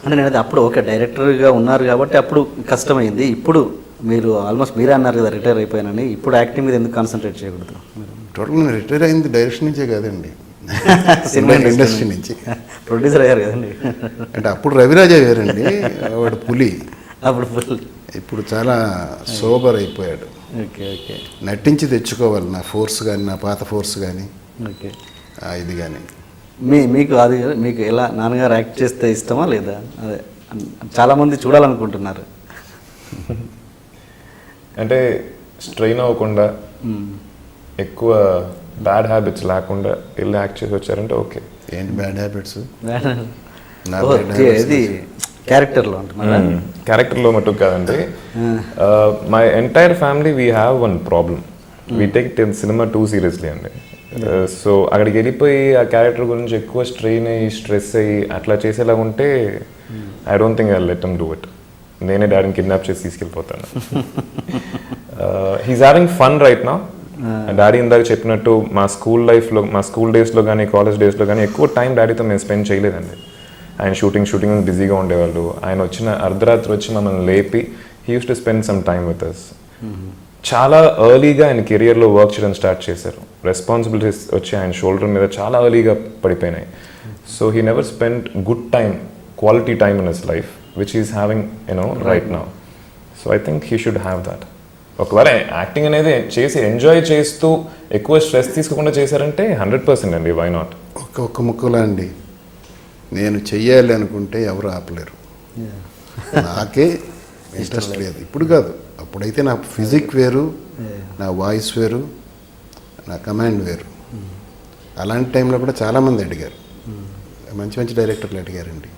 అంటే నేను అది అప్పుడు ఓకే డైరెక్టర్గా ఉన్నారు కాబట్టి అప్పుడు కష్టమైంది. ఇప్పుడు మీరు ఆల్మోస్ట్ మీరే అన్నారు కదా రిటైర్ అయిపోయానని, ఇప్పుడు యాక్టింగ్ మీద ఎందుకు కాన్సన్ట్రేట్ చేయకూడదు? టోటల్ నేను రిటైర్ అయింది డైరెక్షన్ నుంచే కాదండి, సినిమా ఇండస్ట్రీ నుంచి. ప్రొడ్యూసర్ అయ్యారు కదండి. అంటే అప్పుడు రవిరాజా వేరండి, వాడు పులి. అప్పుడు ఇప్పుడు చాలా సోబర్ అయిపోయాడు. Okay okay. నటించి తెచ్చుకోవాలి నా ఫోర్స్ కానీ, నా పాత ఫోర్స్ కానీ, ఓకే ఇది కానీ. మీకు అది మీకు ఎలా నాన్నగారు యాక్ట్ చేస్తే ఇష్టమా లేదా? అదే చాలామంది చూడాలనుకుంటున్నారు. అంటే స్ట్రెయిన్ అవ్వకుండా ఎక్కువ బ్యాడ్ హ్యాబిట్స్ లేకుండా వెళ్ళి యాక్ట్ చేసి వచ్చారంటే ఓకే. ఏంటి బ్యాడ్ హ్యాబిట్స్? ఇది క్యారెక్టర్లో అంటున్నారా? క్యారెక్టర్లో మటుకు కాదండి. My entire family we have one problem, we take సినిమా టూ సీరియస్లీ అండి. సో అక్కడికి వెళ్ళిపోయి ఆ క్యారెక్టర్ గురించి ఎక్కువ స్ట్రెయిన్ అయ్యి స్ట్రెస్ అయ్యి అట్లా చేసేలా ఉంటే I don't think I let them do it. నేనే డాడీని కిడ్నాప్ చేసి తీసుకెళ్ళిపోతాను. He's having fun right now. Daddy ఇందాక చెప్పినట్టు మా స్కూల్ లైఫ్లో, మా స్కూల్ డేస్లో కానీ కాలేజ్ డేస్లో కానీ ఎక్కువ టైం డాడీతో మేము స్పెండ్ చేయలేదండి. ఆయన షూటింగ్ బిజీగా ఉండేవాళ్ళు. ఆయన వచ్చిన అర్ధరాత్రి వచ్చి మమ్మల్ని లేపి he use to spend some time with us. చాలా ఎర్లీగా ఆయన కెరియర్లో వర్క్ చేయడం స్టార్ట్ చేశారు. రెస్పాన్సిబిలిటీస్ వచ్చి ఆయన షోల్డర్ మీద చాలా ఎర్లీగా పడిపోయినాయి. So he never spend good time, quality time in his life which is having right now. So I think he should have that. ఒకవేళ యాక్టింగ్ అనేది చేసి ఎంజాయ్ చేస్తూ ఎక్కువ స్ట్రెస్ తీసుకోకుండా చేశారంటే 100% అండి, వై నాట్. ఒక్క ముక్కలా అండి, నేను చెయ్యాలి అనుకుంటే ఎవరు ఆపలేరు. నాకే ఇంట్రెస్ట్ లేదు, ఇప్పుడు కాదు. అప్పుడైతే నా ఫిజిక్ వేరు, నా వాయిస్ వేరు, నా కమాండ్ వేరు. అలాంటి టైంలో కూడా చాలామంది అడిగారు, మంచి మంచి డైరెక్టర్లు అడిగారండి.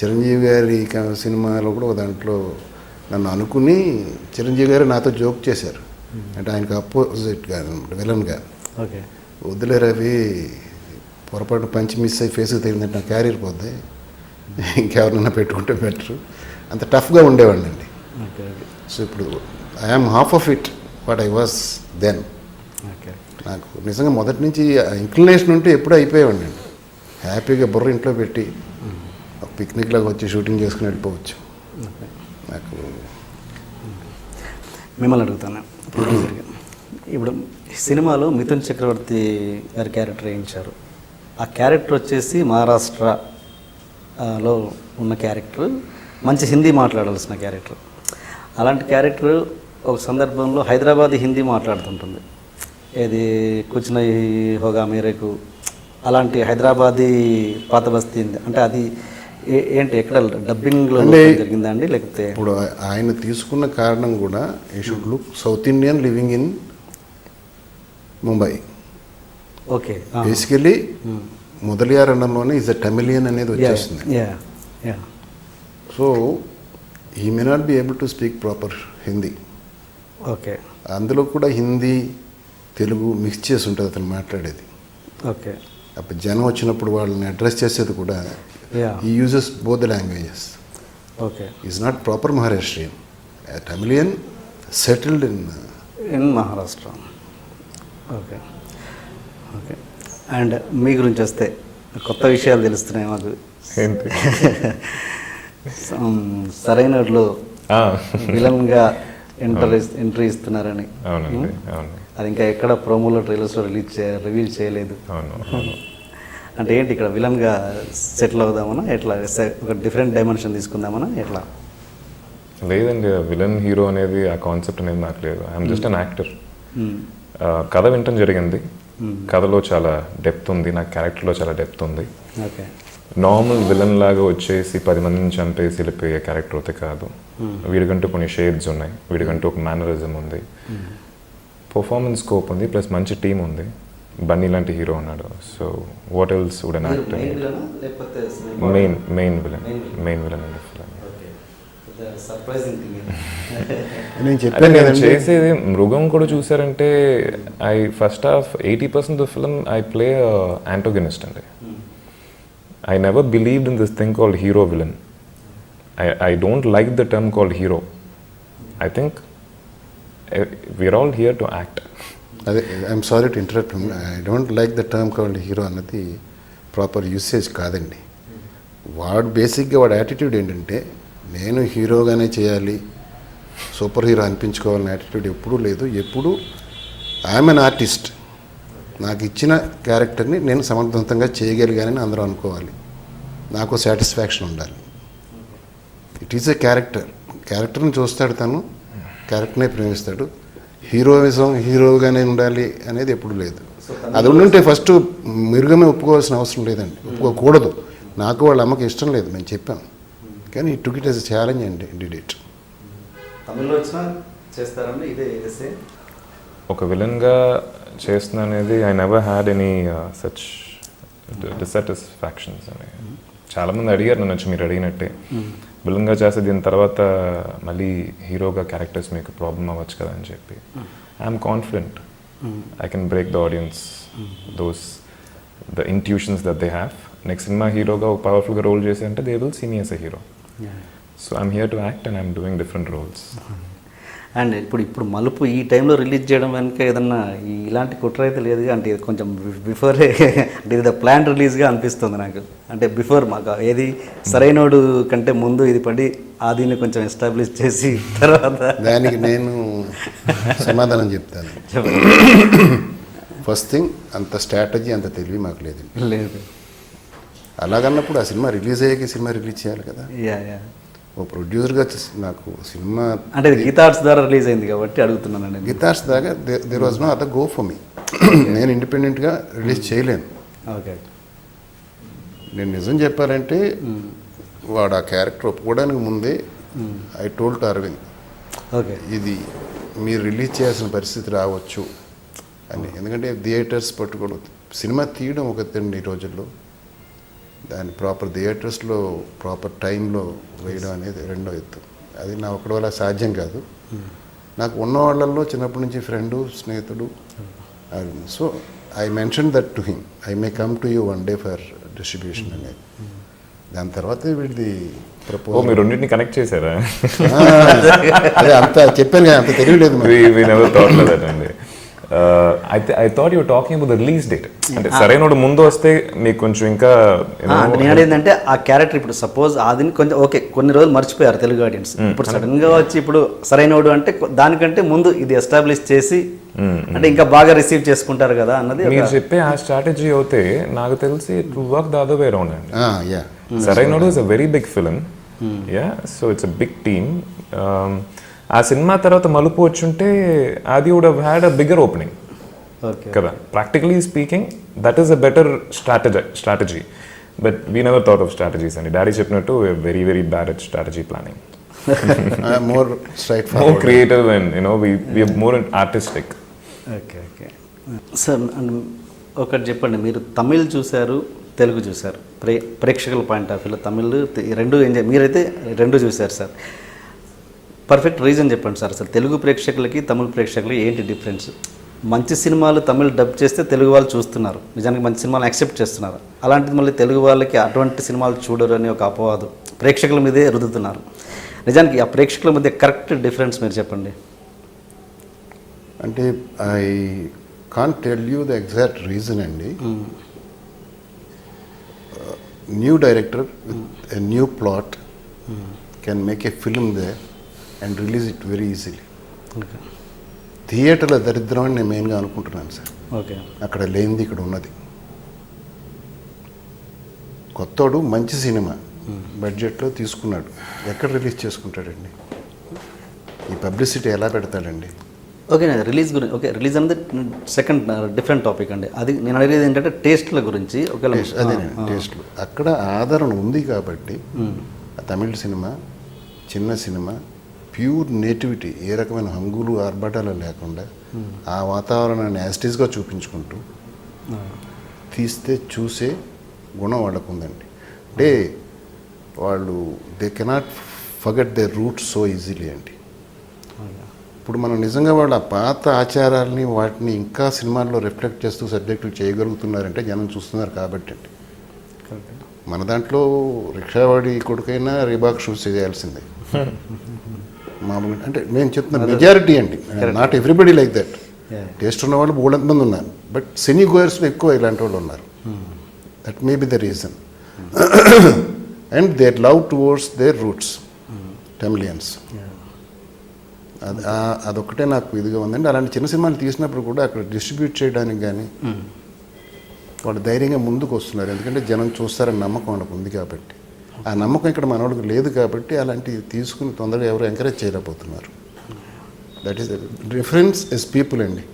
చిరంజీవి గారి సినిమాలో కూడా ఒక దాంట్లో నన్ను అనుకుని చిరంజీవి గారు నాతో జోక్ చేశారు. అంటే ఆయనకు అపోజిట్గా విలన్గా, వద్దులే రవి, పొరపాటు పంచి మిస్ అయ్యి ఫేస్కి తగిలిందంటే నా క్యారియర్ పోద్ది, ఇంకెవరినైనా పెట్టుకుంటే బెటర్. అంత టఫ్గా ఉండేవాడిని అండి. సో ఇప్పుడు I'm half of it what I was then. నాకు నిజంగా మొదటి నుంచి ఇంక్లినేషన్ ఉంటే ఎప్పుడూ అయిపోయేవాడిని అండి. హ్యాపీగా బుర్ర ఇంట్లో పెట్టి పిక్నిక్ లాగా వచ్చి షూటింగ్ చేసుకుని వెళ్ళిపోవచ్చు. నాకు మిమ్మల్ని అడుగుతాను, ప్రొడ్యూసర్గా, ఇప్పుడు సినిమాలో మిథున్ చక్రవర్తి గారి క్యారెక్టర్ వేయించారు. ఆ క్యారెక్టర్ వచ్చేసి మహారాష్ట్రలో ఉన్న క్యారెక్టర్, మంచి హిందీ మాట్లాడాల్సిన క్యారెక్టర్. అలాంటి క్యారెక్టర్ ఒక సందర్భంలో హైదరాబాదీ హిందీ మాట్లాడుతుంటుంది. ఏది కూర్చున్న హోగా మేరకు అలాంటి హైదరాబాదీ పాత బస్తీ అంటే అది ఏంటి, ఎక్కడ డబ్బింగ్లో జరిగిందా అండి లేకపోతే? ఇప్పుడు ఆయన తీసుకున్న కారణం కూడా ఈ should look south Indian living in Mumbai. Okay, basically Mudaliar అన్నంలోనే ఈజ్ అ టమిలియన్ అనేది వచ్చేస్తుంది. So he may not be able to speak proper Hindi. Okay, అందులో కూడా హిందీ తెలుగు మిక్స్ చేసి ఉంటుంది అతను మాట్లాడేది. ఓకే, అప్పుడు జనం వచ్చినప్పుడు వాళ్ళని అడ్రస్ చేసేది కూడా he uses both the languages. Okay. He's not proper Maharashtrian. A Tamilian settled in Maharashtra. Okay. Okay. And మీ గురించి వస్తే కొత్త విషయాలు తెలుస్తున్నాయి మాకు. ఏంటి? సరైనలో విలన్గా ఎంట్రీ ఇస్తున్నారని. అవునండి, అవును. అది ఇంకా ఎక్కడ ప్రోమోలో ట్రైలర్స్లో రివీల్ చేయలేదు. అవును. అంటే ఏంటి, ఇక్కడ విలన్గా సెటిల్ అవుదామన్నా ఎట్లా, ఒక డిఫరెంట్ డైమెన్షన్ తీసుకుందామన్నా ఎట్లా? లేదండి, విలన్ హీరో అనేది ఆ కాన్సెప్ట్ అనేది నాకు లేదు. I'm just an actor. కథ వింటం జరిగింది, కథలో చాలా డెప్త్ ఉంది, నా క్యారెక్టర్లో చాలా డెప్త్ ఉంది. ఓకే, నార్మల్ విలన్ లాగా వచ్చేసి 10 మందిని చంపేసి వెళ్ళిపోయే క్యారెక్టర్ అయితే కాదు. వీడికంటూ కొన్ని షేడ్స్ ఉన్నాయి, వీడికంటూ ఒక మేనరిజం ఉంది, పర్ఫార్మెన్స్ స్కోప్ ఉంది, ప్లస్ మంచి టీం ఉంది. బన్నీ లాంటి హీరో ఉన్నాడు. So what else would an actor? Main villain అండి. నేను చేసేది మృగం కూడా చూసారంటే I first half 80% of film I play antagonist అండి. I never believed in this thing called hero villain. I don't like the term called hero. I think we are all here to act. అదే, I'm sorry to interrupt. I don't like the term called hero అన్నది proper usage కాదండి. వాడు బేసిక్గా వాడు attitude ఏంటంటే నేను హీరోగానే చేయాలి, super hero అనిపించుకోవాలనే attitude ఎప్పుడూ లేదు. ఎప్పుడు ఐఎమ్ అన్ ఆర్టిస్ట్, నాకు ఇచ్చిన క్యారెక్టర్ని నేను సమర్థవంతంగా చేయగలిగానని అందరూ అనుకోవాలి, నాకు సాటిస్ఫాక్షన్ ఉండాలి. ఇట్ ఈజ్ ఎ క్యారెక్టర్ని చూస్తాడు తను, క్యారెక్టర్నే ప్రేమిస్తాడు. హీరోగానే ఉండాలి అనేది ఎప్పుడు లేదు. అది ఉండుంటే ఫస్ట్ మిరుగమే ఒప్పుకోవాల్సిన అవసరం లేదండి, ఒప్పుకోకూడదు. నాకు వాళ్ళ అమ్మకి ఇష్టం లేదు, మేము చెప్పాం. కానీ టుక్ ఇట్ యాజ్ ఛాలెంజ్ అండి, డిడ్ ఇట్. తమిళ్లో వచ్చినా చేస్తారండి ఇదే ఎస్ఏ? ఒక విలన్గా చేస్తున్నా అనేది I never had any such dissatisfactions అని. చాలామంది అడిగారు నన్ను వచ్చి మీరు అడిగినట్టే, విలన్గా చేస్తే దీని తర్వాత మళ్ళీ హీరోగా క్యారెక్టర్స్ మీకు ప్రాబ్లం అవ్వచ్చు కదా అని చెప్పి. I'm confident I can break the audience the intuitions that they have. Next సినిమా హీరోగా ఒక పవర్ఫుల్గా రోల్ చేసి అంటే they will see me as a hero. So I'm here to act and I'm doing different roles. And ఇప్పుడు మలుపు ఈ టైంలో release చేయడం వెనుక ఏదన్నా ఇలాంటి కుట్ర అయితే లేదు, అంటే ఇది కొంచెం బిఫోరే అంటే ఇది ప్లాన్ రిలీజ్గా అనిపిస్తుంది నాకు. అంటే బిఫోర్ మాకు ఏది సరైనోడు కంటే ముందు ఇది పడి ఆదిని కొంచెం ఎస్టాబ్లిష్ చేసి తర్వాత దానికి నేను సమాధానం చెప్తాను. ఫస్ట్ థింగ్, అంత స్ట్రాటజీ అంత తెలివి మాకు లేదు. లేదు. అలాగన్నప్పుడు ఆ సినిమా రిలీజ్ అయ్యాక సినిమా రిలీజ్ చేయాలి కదా. యా ఓ ప్రొడ్యూసర్గా నాకు సినిమా అంటే గీతా ఆర్ట్స్ ద్వారా రిలీజ్ అయింది కాబట్టి అడుగుతున్నానండి. గిటార్స్ దాకా there was no other go for me. నేను ఇండిపెండెంట్గా రిలీజ్ చేయలేను. ఓకే. నేను నిజం చెప్పాలంటే వాడు ఆ క్యారెక్టర్ ఒప్పుకోవడానికి ముందే I told to Aravind, okay ఇది మీరు రిలీజ్ చేయాల్సిన పరిస్థితి రావచ్చు అని. ఎందుకంటే థియేటర్స్ పట్టుకోవడం, సినిమా తీయడం ఒక ఎత్తండి ఈ రోజుల్లో, దాన్ని ప్రాపర్ థియేటర్స్లో ప్రాపర్ టైంలో వేయడం అనేది రెండో ఎత్తు. అది నా ఒకటి వల్ల సాధ్యం కాదు. నాకు ఉన్న వాళ్ళల్లో చిన్నప్పటి నుంచి ఫ్రెండు, స్నేహితుడు. So I mention that to him, I may come to you one day for distribution అనేది. దాని తర్వాత వీడిది ప్రపోజ్. మీరు రెండింటిని కనెక్ట్ చేశారా? అదే అంత చెప్పాను కదా, అంత తెలియలేదు. I thought you talking about the release date. అంటే సరైనోడు ముందు వస్తే మీకు కొంచెం ఇంకా నేను అడిగిందంటే ఆ క్యారెక్టర్ ఇప్పుడు సపోజ్ ఆదిని కొంచెం ఓకే కొన్ని రోజులు మర్చిపోయారు తెలుగు ఆడియన్స్, ఇప్పుడు సడన్ గా వచ్చి ఇప్పుడు సరైనోడు అంటే దానికంటే ముందు ఇది ఎస్టాబ్లిష్ చేసి అంటే ఇంకా బాగా రిసీవ్ చేసుకుంటారు కదా అన్నది మీరు చెప్పే ఆ స్ట్రాటజీ అయితే నాకు తెలిసి it will work the other way around అండి. Sarrainodu is a very big film, yeah, so it's a big team. ఆ సినిమా తర్వాత మలుపు వచ్చుంటే అది would have had a bigger opening కదా. Practically speaking that is a better strategy, but we never thought of strategies అండి. Daddy చెప్పినట్టు very very bad at strategy planning. More creative and you know we more artistic. Okay okay sir, ఒకటి చెప్పండి, మీరు తమిళ్ చూశారు, తెలుగు చూశారు, ప్రేక్షకుల point of వ్యూలో తమిళ్ రెండు ఎంజాయ్, మీరైతే రెండు చూశారు సార్. పర్ఫెక్ట్ రీజన్ చెప్పండి సార్, అసలు తెలుగు ప్రేక్షకులకి తమిళ ప్రేక్షకులకి ఏంటి డిఫరెన్స్? మంచి సినిమాలు తమిళ్ డబ్ చేస్తే తెలుగు వాళ్ళు చూస్తున్నారు, నిజానికి మంచి సినిమాలు యాక్సెప్ట్ చేస్తున్నారు. అలాంటిది మళ్ళీ తెలుగు వాళ్ళకి అటువంటి సినిమాలు చూడరు అని ఒక అపవాదు ప్రేక్షకుల మీదే రుద్దుతున్నారు. నిజానికి ఆ ప్రేక్షకుల మధ్య కరెక్ట్ డిఫరెన్స్ మీరు చెప్పండి. అంటే I can't tell you the exact reason అండి. New director with a new plot can make a film there and release it very easily. థియేటర్ల దరిద్రం అని నేను మెయిన్గా అనుకుంటున్నాను సార్. ఓకే, అక్కడ లేనిది ఇక్కడ ఉన్నది. కొత్తోడు మంచి సినిమా బడ్జెట్లో తీసుకున్నాడు, ఎక్కడ రిలీజ్ చేసుకుంటాడండి? ఈ పబ్లిసిటీ ఎలా పెడతాడండి? ఓకే, రిలీజ్ గురించి ఓకే, రిలీజ్ అనేది సెకండ్ డిఫరెంట్ టాపిక్ అండి. అది నేను అడిగేది ఏంటంటే టేస్ట్ల గురించి. అదేనండి, టేస్ట్లు. అక్కడ ఆదరణ ఉంది కాబట్టి తమిళ సినిమా చిన్న సినిమా ప్యూర్ నేటివిటీ, ఏ రకమైన హంగులు ఆర్భాటాలు లేకుండా ఆ వాతావరణాన్ని యాస్టిస్గా చూపించుకుంటూ తీస్తే చూసే గుణం వాళ్ళకు ఉందండి. అంటే వాళ్ళు they cannot forget they roots so easily అండి. ఇప్పుడు మనం నిజంగా వాళ్ళ పాత ఆచారాలని వాటిని ఇంకా సినిమాల్లో రిఫ్లెక్ట్ చేస్తూ సబ్జెక్టులు చేయగలుగుతున్నారంటే జనం చూస్తున్నారు కాబట్టి అండి. మన దాంట్లో రిక్షావాడి కొడుకైనా రీబాక్ షూస్ చేయాల్సిందే మామూలుగా. అంటే నేను చెప్తున్నా మెజారిటీ అండి, not everybody like that. Taste ఉన్న వాళ్ళు బోల్డ్ మంది ఉన్నారు, బట్ సినీ గోయర్స్లో ఎక్కువ ఇలాంటి వాళ్ళు ఉన్నారు. That may be the reason. And there love towards there roots, Tamilians. అదొక్కటే నాకు ఇదిగా ఉందండి. అలాంటి చిన్న సినిమాలు తీసినప్పుడు కూడా అక్కడ డిస్ట్రిబ్యూట్ చేయడానికి కానీ వాళ్ళు ధైర్యంగా ముందుకు వస్తున్నారు, ఎందుకంటే జనం చూస్తారని నమ్మకం వాళ్ళకు ఉంది కాబట్టి. ఆ నమ్మకం ఇక్కడ మనోడికి లేదు కాబట్టి అలాంటివి తీసుకుని తొందరగా ఎవరు ఎంకరేజ్ చేయలేకపోతున్నారు. That is difference is people అండి.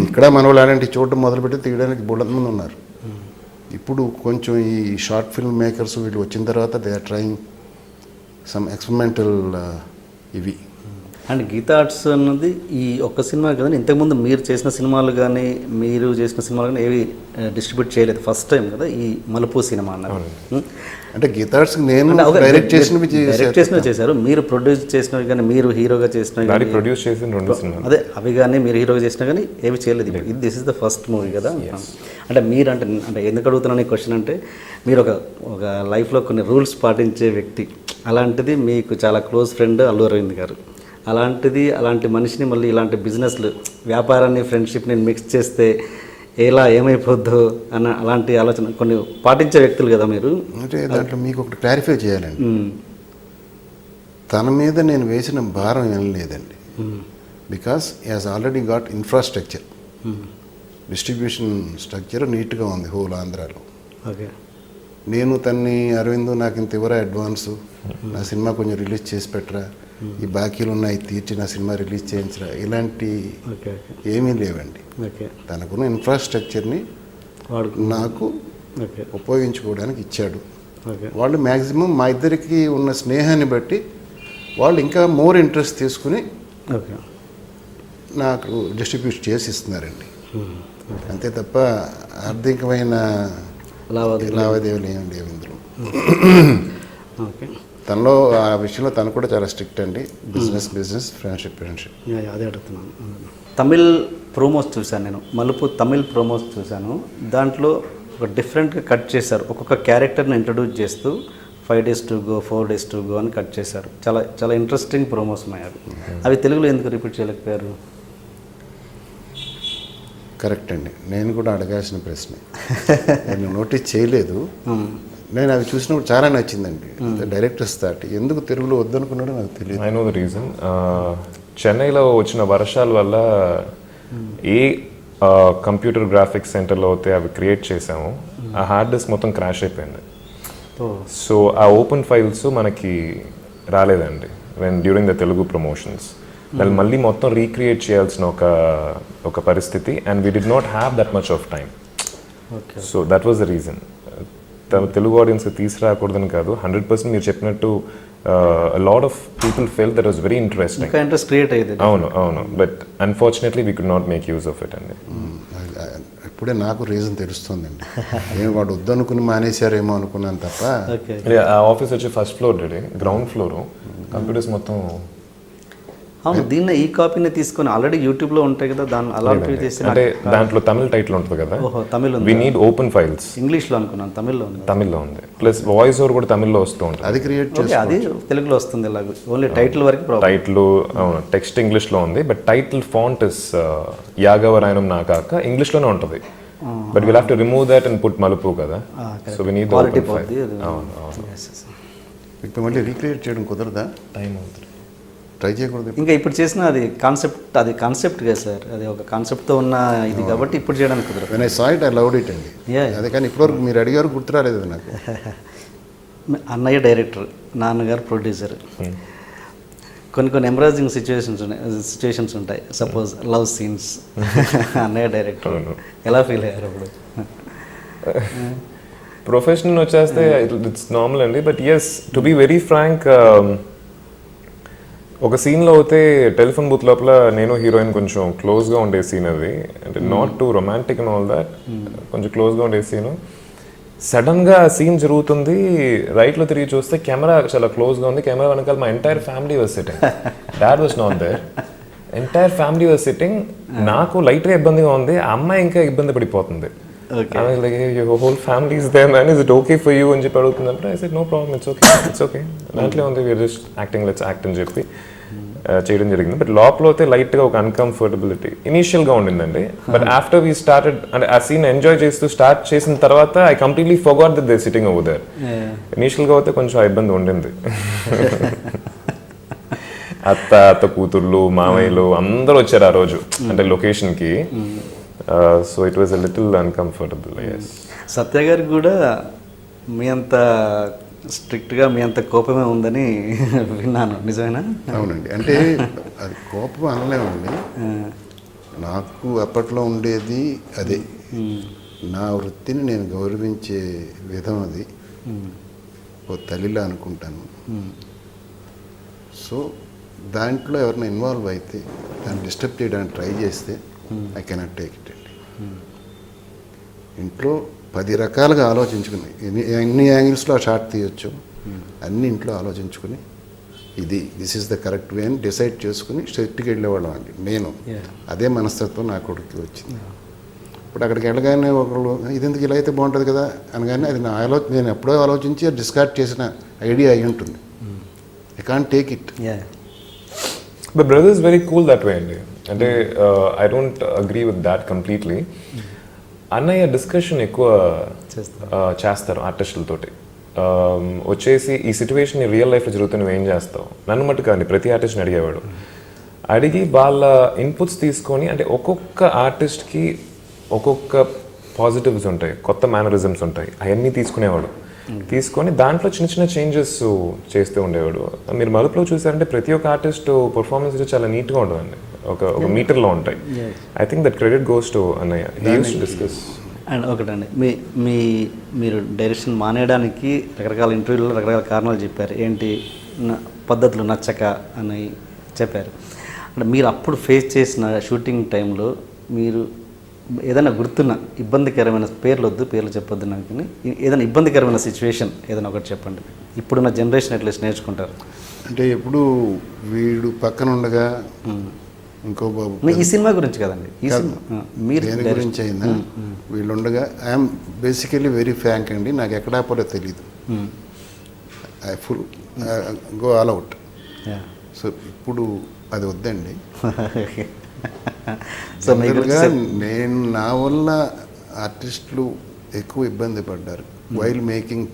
ఇక్కడ మనోళ్ళు అలాంటివి చూడటం మొదలుపెట్టి తీయడానికి బోల్డ్ మంది ఉన్నారు. ఇప్పుడు కొంచెం ఈ షార్ట్ ఫిల్మ్ మేకర్స్ వీళ్ళు వచ్చిన తర్వాత they are trying some experimental ఇవి. అండ్ గీతా ఆర్ట్స్ అన్నది ఈ ఒక్క సినిమా కదండి, ఇంతకుముందు మీరు చేసిన సినిమాలు కానీ మీరు చేసిన సినిమాలు కానీ ఏవి డిస్ట్రిబ్యూట్ చేయలేదు, ఫస్ట్ టైం కదా ఈ మలుపు సినిమా అన్నది. అంటే గీతార్ట్స్కి నేను డైరెక్ట్ చేసినవి చేశారు, మీరు ప్రొడ్యూస్ చేసినవి కానీ మీరు హీరోగా చేసినవి కానీ, ప్రొడ్యూస్ చేసిన 2 సినిమాలు అదే అవి కానీ మీరు హీరోగా చేసినా కానీ ఏవి చేయలేదు. ఇది this is the first movie కదా. అంటే మీరు అంటే ఎందుకు అడుగుతున్నాను ఈ క్వశ్చన్ అంటే, మీరు ఒక లైఫ్లో కొన్ని రూల్స్ పాటించే వ్యక్తి, అలాంటిది మీకు చాలా క్లోజ్ ఫ్రెండ్ అల్లు అరవింద్ గారు, అలాంటి మనిషిని మళ్ళీ ఇలాంటి బిజినెస్లు, వ్యాపారాన్ని, ఫ్రెండ్షిప్ని మిక్స్ చేస్తే ఎలా ఏమైపోద్దో అన్న అలాంటి ఆలోచన కొన్ని పాటించే వ్యక్తులు కదా మీరు. అంటే దాంట్లో మీకు ఒకటి క్లారిఫై చేయాలండి. తన మీద నేను వేసిన భారం ఏం లేదండి. Because he has already got infrastructure, distribution structure నీట్గా ఉంది హోల్ ఆంధ్రాలో. ఓకే, నేను తన్ని అరవింద్ నాకు ఇంత ఇవ్వరా అడ్వాన్సు, నా సినిమా కొంచెం రిలీజ్ చేసి పెట్టరా, ఈ బాకీలు ఉన్నాయి తీర్చి నా సినిమా రిలీజ్ చేయించరా, ఇలాంటి ఏమీ లేవండి. తనకున్న ఇన్ఫ్రాస్ట్రక్చర్ని నాకు ఉపయోగించుకోవడానికి ఇచ్చాడు. వాళ్ళు మ్యాక్సిమం మా ఇద్దరికి ఉన్న స్నేహాన్ని బట్టి వాళ్ళు ఇంకా మోర్ ఇంట్రెస్ట్ తీసుకుని నాకు డిస్ట్రిబ్యూట్ చేసి ఇస్తున్నారండి. అంతే తప్ప ఆర్థికమైన లావాదేవీలు ఏమి లేవు ఇందులో. తనలో ఆ విషయంలో తను కూడా చాలా స్ట్రిక్ట్ అండి. Business friendship. అదే అడుగుతున్నాను. తమిళ్ ప్రోమోస్ చూశాను నేను, మలుపు తమిళ్ ప్రోమోస్ చూశాను. దాంట్లో ఒక డిఫరెంట్గా కట్ చేశారు, ఒక్కొక్క క్యారెక్టర్ని ఇంట్రడ్యూస్ చేస్తూ 5 days to go 4 days to go అని కట్ చేశారు. చాలా చాలా ఇంట్రెస్టింగ్ ప్రోమోస్ ఉన్నాయి అవి తెలుగులో ఎందుకు రిపీట్ చేయలేకపోయారు? కరెక్ట్ అండి, నేను కూడా అడగాల్సిన ప్రశ్న. నేను నోటీస్ చేయలేదు, నేను అవి చూసినప్పుడు చాలా నచ్చిందండి. డైరెక్టర్స్ థాట్ ఎందుకు తెలుగులో వద్దనుకున్నాడో నాకు తెలియదు. I know the reason. చెన్నైలో వచ్చిన వర్షాల వల్ల ఏ కంప్యూటర్ గ్రాఫిక్స్ సెంటర్లో అయితే అవి క్రియేట్ చేసాము, ఆ హార్డ్ డిస్క్ మొత్తం క్రాష్ అయిపోయింది. సో ఆ ఓపెన్ ఫైల్స్ మనకి రాలేదండి డ్యూరింగ్ ద తెలుగు ప్రమోషన్స్. దాన్ని మళ్ళీ మొత్తం రీక్రియేట్ చేయాల్సిన ఒక పరిస్థితి, and we did not have that much of time. So that was the reason. Telugu ఆడియన్స్కి తీసుకురాకూడదని కాదు, 100% మీరు చెప్పినట్టు lot of people fell that was very interesting, interest create అయ్యేది. అవును, but unfortunately we could not make use of it అండి. ఇప్పుడే నాకు రీజన్ తెలుస్తుందండి. నేను వాడు వద్దనుకుని మానేశారేమో అనుకున్నాను తప్ప. ఆ ఆఫీస్ వచ్చి ఫస్ట్ ఫ్లోర్ అండి, గ్రౌండ్ ఫ్లోర్, కంప్యూటర్స్ మొత్తం. అవును, దీన్ని ఈ కాపీని తీసుకొని ఆల్రెడీ యూట్యూబ్లో ఉంటాయి కదా, దాన్ని అలాంటివి చేసి అంటే దాంట్లో తమిళ టైటిల్ ఉంటుంది కదా. Tamil we need open files. ఇంగ్లీష్లో అనుకున్నాను, తమిళ్లో ఉంది. ప్లస్ వాయిస్ ఓవర్ కూడా తమిళ్లో వస్తూ ఉంటుంది. అది క్రియేట్ చేసి అది తెలుగులో వస్తుంది. ఓన్లీ టైటిల్ వరకు టైటిల్ అవును, టెక్స్ట్ ఇంగ్లీష్లో ఉంది, బట్ టైటిల్ ఫాంట్ ఇస్ యాగవరాయనం నా కాక ఇంగ్లీష్లోనే ఉంటుంది. But will have to remove that and put Malupu కదా. So we need open file. ఇప్పుడు మళ్ళీ రీక్రియేట్ చేయడం కుదరదా? టైం అవుతుంది, ట్రై చేయకూడదు. ఇంకా ఇప్పుడు చేసిన అది కాన్సెప్ట్ కదా సార్, అది ఒక కాన్సెప్ట్తో ఉన్న ఇది కాబట్టి ఇప్పుడు చేయడానికి కుదరదు. When I saw it I loved it అండి. అదే కానీ ఇప్పటివరకు మీరు అడిగారు గుర్తు రాలేదు నాకు. అన్నయ్య డైరెక్టర్, నాన్నగారు ప్రొడ్యూసర్. కొన్ని ఎంబరాజింగ్ సిచ్యువేషన్స్ ఉంటాయి. సపోజ్ లవ్ సీన్స్, అన్నయ్య డైరెక్టర్, ఎలా ఫీల్ అయ్యారు అప్పుడు? ప్రొఫెషనల్ వచ్చేస్తే ఇట్స్ నార్మల్ అండి, but as to be very frank, ఒక సీన్లో అయితే టెలిఫోన్ బూత్ లోపల నేను హీరోయిన్ కొంచెం క్లోజ్గా ఉండే సీన్ అది. అంటే not too romantic and all that, కొంచెం క్లోజ్గా ఉండే సీను. సడన్గా సీన్ జరుగుతుంది, రైట్లో తిరిగి చూస్తే కెమెరా చాలా క్లోజ్గా ఉంది. కెమెరా వెనకాల మా entire family was sitting. Dad was not there, entire family was sitting. నాకు లైట్గా ఇబ్బందిగా ఉంది, ఆ అమ్మాయి ఇంకా ఇబ్బంది పడిపోతుంది. Whole family is there man, is it okay for you అని చెప్పి అడుగుతున్నప్పుడు I said no problem, it's okay దాంట్లో ఉంది, we are just acting, let's act అని చెప్పి చేయడం జరిగింది. బట్ లోపల అయితే లైట్గా ఒక అన్కంఫర్టబిలిటీ ఇనీషియల్గా ఉండిందండి. బట్ ఆఫ్టర్ వీ స్టార్టెడ్, అంటే ఆ సీన్ ఎంజాయ్ చేస్తూ స్టార్ట్ చేసిన తర్వాత I completely forgot that they sitting over there. ఇనీషియల్గా అయితే కొంచెం ఇబ్బంది ఉండింది. అత్త కూతుర్లు, మామయ్యలు అందరూ వచ్చారు ఆ రోజు అంటే లొకేషన్కి. So it was a little uncomfortable. Satya garu కూడా మీ అంత స్ట్రిక్ట్గా మీ అంత కోపమే ఉందని విన్నాను, నిజమేనా? అవునండి, అంటే అది కోపం అనలేమండి. నాకు అప్పట్లో ఉండేది అదే, నా వృత్తిని నేను గౌరవించే విధం అది. ఓ తల్లిలా అనుకుంటాను. సో దాంట్లో ఎవరైనా ఇన్వాల్వ్ అయితే దాన్ని డిస్టర్బ్ చేయడానికి ట్రై చేస్తే ఐ కెనాట్ టేక్ ఇట్ అండి. ఇంట్లో 10 రకాలుగా ఆలోచించుకుని ఎన్ని యాంగిల్స్లో ఆ షార్ట్ తీయొచ్చు అన్ని ఇంట్లో ఆలోచించుకుని this is the correct way అని డిసైడ్ చేసుకుని సెట్కి వెళ్ళేవాళ్ళం అండి. నేను అదే మనస్తత్వం నా కొడుకు వచ్చింది. ఇప్పుడు అక్కడికి వెళ్ళగానే ఒకళ్ళు ఇదెందుకు ఇలా అయితే బాగుంటుంది కదా అనగానే అది నేను ఎప్పుడో ఆలోచించి డిస్కార్డ్ చేసిన ఐడియా అయి ఉంటుంది. I can't take it. But brother is very cool that way అండి. అంటే I don't agree with that completely. అన్నయ్య డిస్కషన్ ఎక్కువ చేస్తారు ఆర్టిస్టులతోటి. వచ్చేసి ఈ సిచ్యువేషన్ రియల్ లైఫ్లో జరుగుతుంది, నువ్వు ఏం చేస్తావు, నన్ను మట్టు కానీ ప్రతి ఆర్టిస్ట్ని అడిగేవాడు. అడిగి వాళ్ళ ఇన్పుట్స్ తీసుకొని, అంటే ఒక్కొక్క ఆర్టిస్ట్కి ఒక్కొక్క పాజిటివ్స్ ఉంటాయి, కొత్త మేనరిజమ్స్ ఉంటాయి, అవన్నీ తీసుకునేవాడు. తీసుకొని దాంట్లో చిన్న చిన్న చేంజెస్ చేస్తూ ఉండేవాడు. మీరు మలుపులో చూసారంటే ప్రతి ఒక్క ఆర్టిస్ట్ పర్ఫార్మెన్స్ చాలా నీట్గా ఉంటుందండి, ఒక మీటర్లో ఉంటాయి. I think that credit goes to అన్నయ్య. He use to discuss. And ఒకటండి, మీరు డైరెక్షన్ మానేయడానికి రకరకాల ఇంటర్వ్యూలో రకరకాల కారణాలు చెప్పారు. ఏంటి పద్ధతులు నచ్చక అని చెప్పారు. అంటే మీరు అప్పుడు ఫేస్ చేసిన షూటింగ్ టైంలో మీరు ఏదైనా గుర్తున్న ఇబ్బందికరమైన, పేర్లు చెప్పొద్దు నాకు, కానీ ఏదైనా ఇబ్బందికరమైన సిచ్యువేషన్ ఏదైనా ఒకటి చెప్పండి. ఇప్పుడున్న జనరేషన్ ఎట్లా నేర్చుకుంటారు అంటే ఎప్పుడు వీడు పక్కన ఉండగా ఇంకో బాబు, ఈ సినిమా గురించి కదండి, ఈ సినిమా మీరు దేని గురించి అయినా వీళ్ళు ఉండగా ఐఎమ్ బేసికలీ వెరీ ఫ్రాంక్ అండి. నాకు ఎక్కడా పోలే తెలీదు. I full go all out. So ఇప్పుడు అది వద్దండి. సో నేను నా వల్ల ఆర్టిస్టులు ఎక్కువ ఇబ్బంది పడ్డారు వైల్ మేకింగ్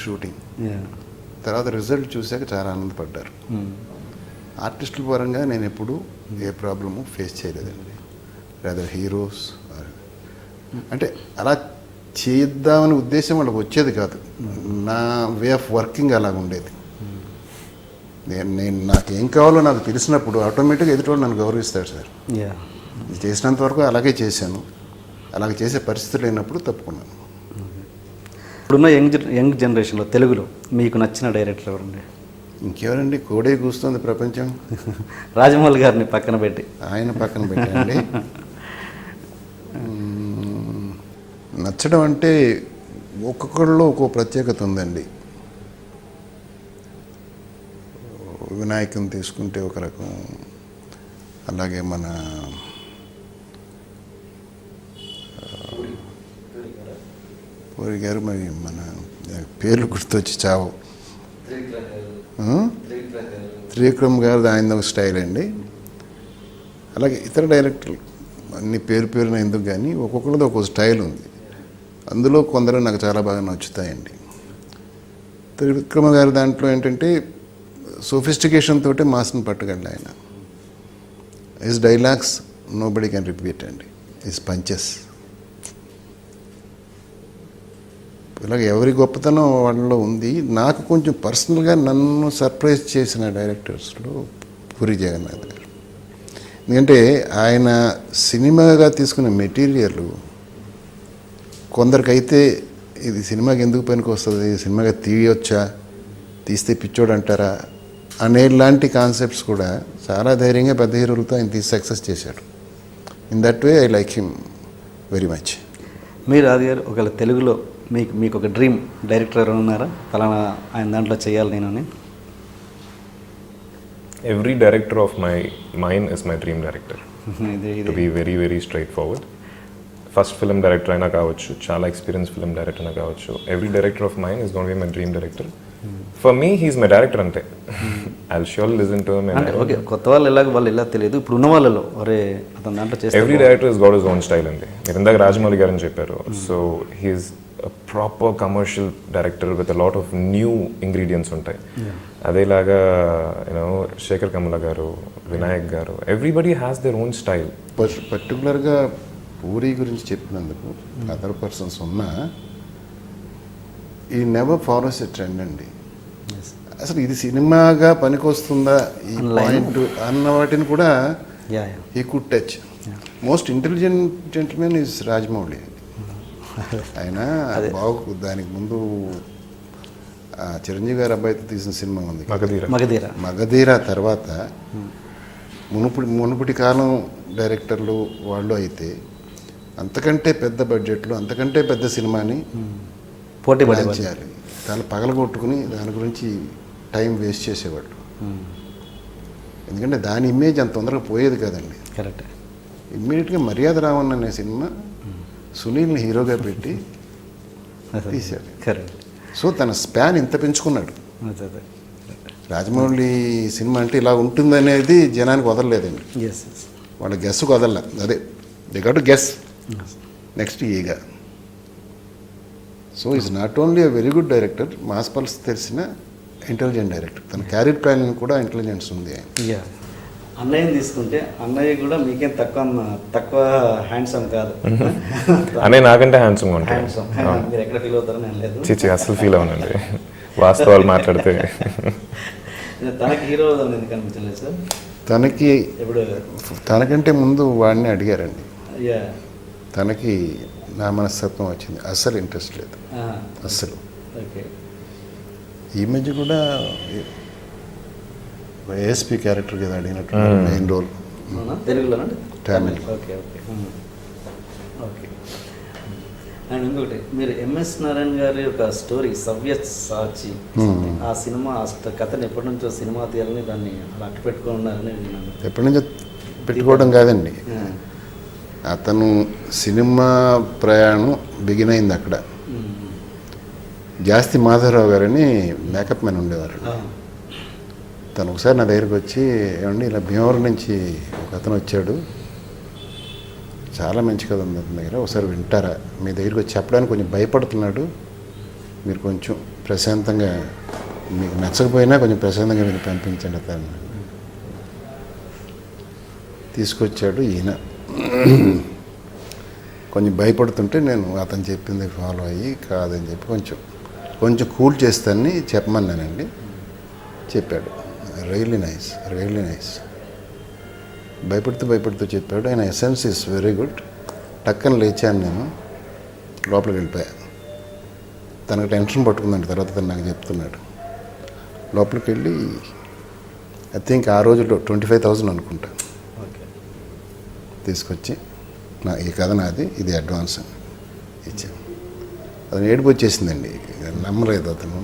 షూటింగ్. తర్వాత రిజల్ట్ చూశాక చాలా ఆనందపడ్డారు. ఆర్టిస్టుల పరంగా నేను ఎప్పుడు ఏ ప్రాబ్లము ఫేస్ చేయలేదండి. లేదా హీరోస్ అంటే అలా చేద్దామనే ఉద్దేశం వాళ్ళకి వచ్చేది కాదు. నా వే ఆఫ్ వర్కింగ్ అలాగ ఉండేది. నేను నాకేం కావాలో నాకు తెలిసినప్పుడు ఆటోమేటిక్గా ఎదుటి నన్ను గౌరవిస్తాడు సార్. చేసినంత వరకు అలాగే చేశాను. అలాగే చేసే పరిస్థితులు లేనప్పుడు తప్పుకున్నాను. ఇప్పుడున్న యంగ్ జనరేషన్లో తెలుగులో మీకు నచ్చిన డైరెక్టర్ ఎవరండి? ఇంకెవరండి, కోడే కూస్తుంది ప్రపంచం. రాజమౌళి గారిని పక్కన పెట్టి, ఆయన పక్కన పెట్టండి. నచ్చడం అంటే ఒక్కొక్కళ్ళలో ఒక్కో ప్రత్యేకత ఉందండి. వినాయకుని తీసుకుంటే ఒక రకం, అలాగే మన పూరి గారు, మరి మన పేర్లు గుర్తొచ్చి చావు, త్రివిక్రమ్ గారు ఆయన ఒక స్టైల్ అండి. అలాగే ఇతర డైరెక్టర్లు అన్ని పేరున ఎందుకు కానీ ఒక్కొక్కరిది ఒక్కొక్క స్టైల్ ఉంది. అందులో కొందరు నాకు చాలా బాగా నచ్చుతాయండి. త్రివిక్రమ గారి దాంట్లో ఏంటంటే సోఫిస్టికేషన్ తోటి మాస్ని పట్టుకెళ్ళి ఆయన. His dialogues nobody can repeat అండి. హిస్ పంచెస్, ఇలాగ ఎవరి గొప్పతనం వాళ్ళలో ఉంది. నాకు కొంచెం పర్సనల్గా నన్ను సర్ప్రైజ్ చేసిన డైరెక్టర్స్లో పూరి జగన్నాథ్ గారు. ఎందుకంటే ఆయన సినిమాగా తీసుకున్న మెటీరియల్ కొందరికైతే ఇది సినిమాకి ఎందుకు పనికి వస్తుంది, సినిమాగా తీయొచ్చా, తీస్తే పిచ్చోడు అంటారా అనేలాంటి కాన్సెప్ట్స్ కూడా చాలా ధైర్యంగా పెద్ద హీరోలతో ఆయన తీసి సక్సెస్ చేశాడు. In that way I like him very much. మీరు అది గారు ఒకవేళ తెలుగులో మీకు ఒక డ్రీమ్ డైరెక్టర్ ఎవరు ఉన్నారా, ఫలానా ఆయన దాంట్లో చేయాలి నేను అని? Every director of my mind is my dream director. To be very very straight forward. First film director అయినా కావచ్చు, చాలా ఎక్స్పీరియన్స్ ఫిల్మ్ డైరెక్టర్ అయినా కావచ్చు, every director of mind is gone be my dream director. For me he's my director అంతే. I will surely listen to him. అంటే okay, కొత్త వాళ్ళు ఎలా తెలియదు, ఇప్పుడు ఉన్న వాళ్ళలో ఒరే అతను దాంట్లో చేస్తే every director is got his own style అండి. మీరు ఇందాక రాజమౌళి గారు అని చెప్పారు. So he is a proper commercial director with a lot of new ingredients ఉంటాయి. అదేలాగా శేఖర్ కమల గారు, వినాయక్ గారు, everybody has their own style. పర్టికులర్గా పూరి గురించి చెప్పినందుకు అదర్ పర్సన్స్ ఉన్నా ఈ నెవర్ ఫాలోస్ ఎ ట్రెండ్ అండి. అసలు ఇది సినిమాగా పనికొస్తుందా ఈ పాయింట్ అన్న వాటిని కూడా he could touch. Most intelligent gentlemen is Rajamouli. ఆయన దానికి ముందు చిరంజీవి గారి అబ్బాయితో తీసిన సినిమా ఉంది మగధీర. మగధీర తర్వాత మునుపటి కాలం డైరెక్టర్లు వాళ్ళు అయితే అంతకంటే పెద్ద బడ్జెట్లో అంతకంటే పెద్ద సినిమాని పోటీ ప్లాన్ చేయాలి, దాన్ని పగలగొట్టుకుని దాని గురించి టైం వేస్ట్ చేసేవాళ్ళు. ఎందుకంటే దాని ఇమేజ్ అంత తొందరగా పోయేది కదండి. కరెక్ట్. ఇమ్మీడియట్గా మర్యాద రావణ్ అనే సినిమా సునీల్ని హీరోగా పెట్టి తీశాడు. కరెక్ట్. సో తన స్పాన్ ఇంత పెంచుకున్నాడు. రాజమౌళి సినిమా అంటే ఇలా ఉంటుందనేది జనానికి వదలలేదండి. వాళ్ళ గెస్కు వదల, అదే they got to guess next Eega. So is not only a very good director, mass pulse తెలిసిన ఇంటెలిజెంట్ డైరెక్టర్. తన క్యారియర్ ప్లానింగ్ కూడా ఇంటెలిజెన్స్ ఉంది ఆయన. అన్నయ్యని తీసుకుంటే అన్నయ్య కూడా మీకేం తక్కువ హ్యాండ్సమ్ కాదు. అన్నయ్య నాకంటే హ్యాండ్సమ్ ఉంటాడు. మీరు ఎక్కడ ఫీల్ అవుతారో నేను లేదు. చిచి అసలు ఫీల్ అవునండి, వాస్తవాలు మాట్లాడితే. తనకి హీరో ఎందుకు అనిపించలేదు సార్? తనకి తనకంటే ముందు వాడిని అడిగారండి. తనకి నా మనస్తత్వం వచ్చింది, అస్సలు ఇంట్రెస్ట్ లేదు అస్సలు. ఈ మధ్య కూడా ఏఎస్పీ క్యారెక్టర్ కదా అడిగినట్టు, మెయిన్ రోల్ తెలుగులో Tamil. Okay okay okay. And ఇంకొకటి, మీరు ఎంఎస్ నారాయణ గారి ఒక స్టోరీ సవ్యసాచి, ఆ సినిమా కథను ఎప్పటి నుంచో సినిమా తీయాలని దాన్ని అలా అట్టు పెట్టుకుని ఉన్నారని విన్నాను. ఎప్పటి నుంచో పెట్టుకోవడం కాదండి, అతను సినిమా ప్రయాణం బిగిన్ అయింది అక్కడ. జాస్తి మాధవరావు గారని మేకప్ మ్యాన్ ఉండేవారు. తను ఒకసారి నా దగ్గరికి వచ్చి, ఏమండి ఇలా భీమవరం నుంచి ఒక అతను వచ్చాడు, చాలా మంచి కథ ఉంది అతని దగ్గర, ఒకసారి వింటారా, మీ దగ్గరికి వచ్చి చెప్పడానికి కొంచెం భయపడుతున్నాడు, మీరు కొంచెం ప్రశాంతంగా, మీకు నచ్చకపోయినా కొంచెం ప్రశాంతంగా మీరు పంపించండి అతను. తీసుకొచ్చాడు ఈయన. కొంచెం భయపడుతుంటే నేను అతను చెప్పింది ఫాలో అయ్యి కాదని చెప్పి కొంచెం కూల్ చేస్తానని చెప్పమన్నానండి. చెప్పాడు. Really nice, really nice. భయపడుతూ చెప్పాడు. ఆయన ఎసెన్స్ ఇస్ వెరీ గుడ్. టక్కన లేచాను నేను, లోపలికి వెళ్ళిపోయా. తనకు టెన్షన్ పట్టుకుందండి. తర్వాత తను నాకు చెప్తున్నాడు. లోపలికి వెళ్ళి ఐ థింక్ ఆ రోజుల్లో 25,000 అనుకుంటా తీసుకొచ్చి, ఈ కథ నాది, ఇది అడ్వాన్స్ ఇచ్చాను. అతను ఏడుపు వచ్చేసిందండి, నమ్మలేదు అతను.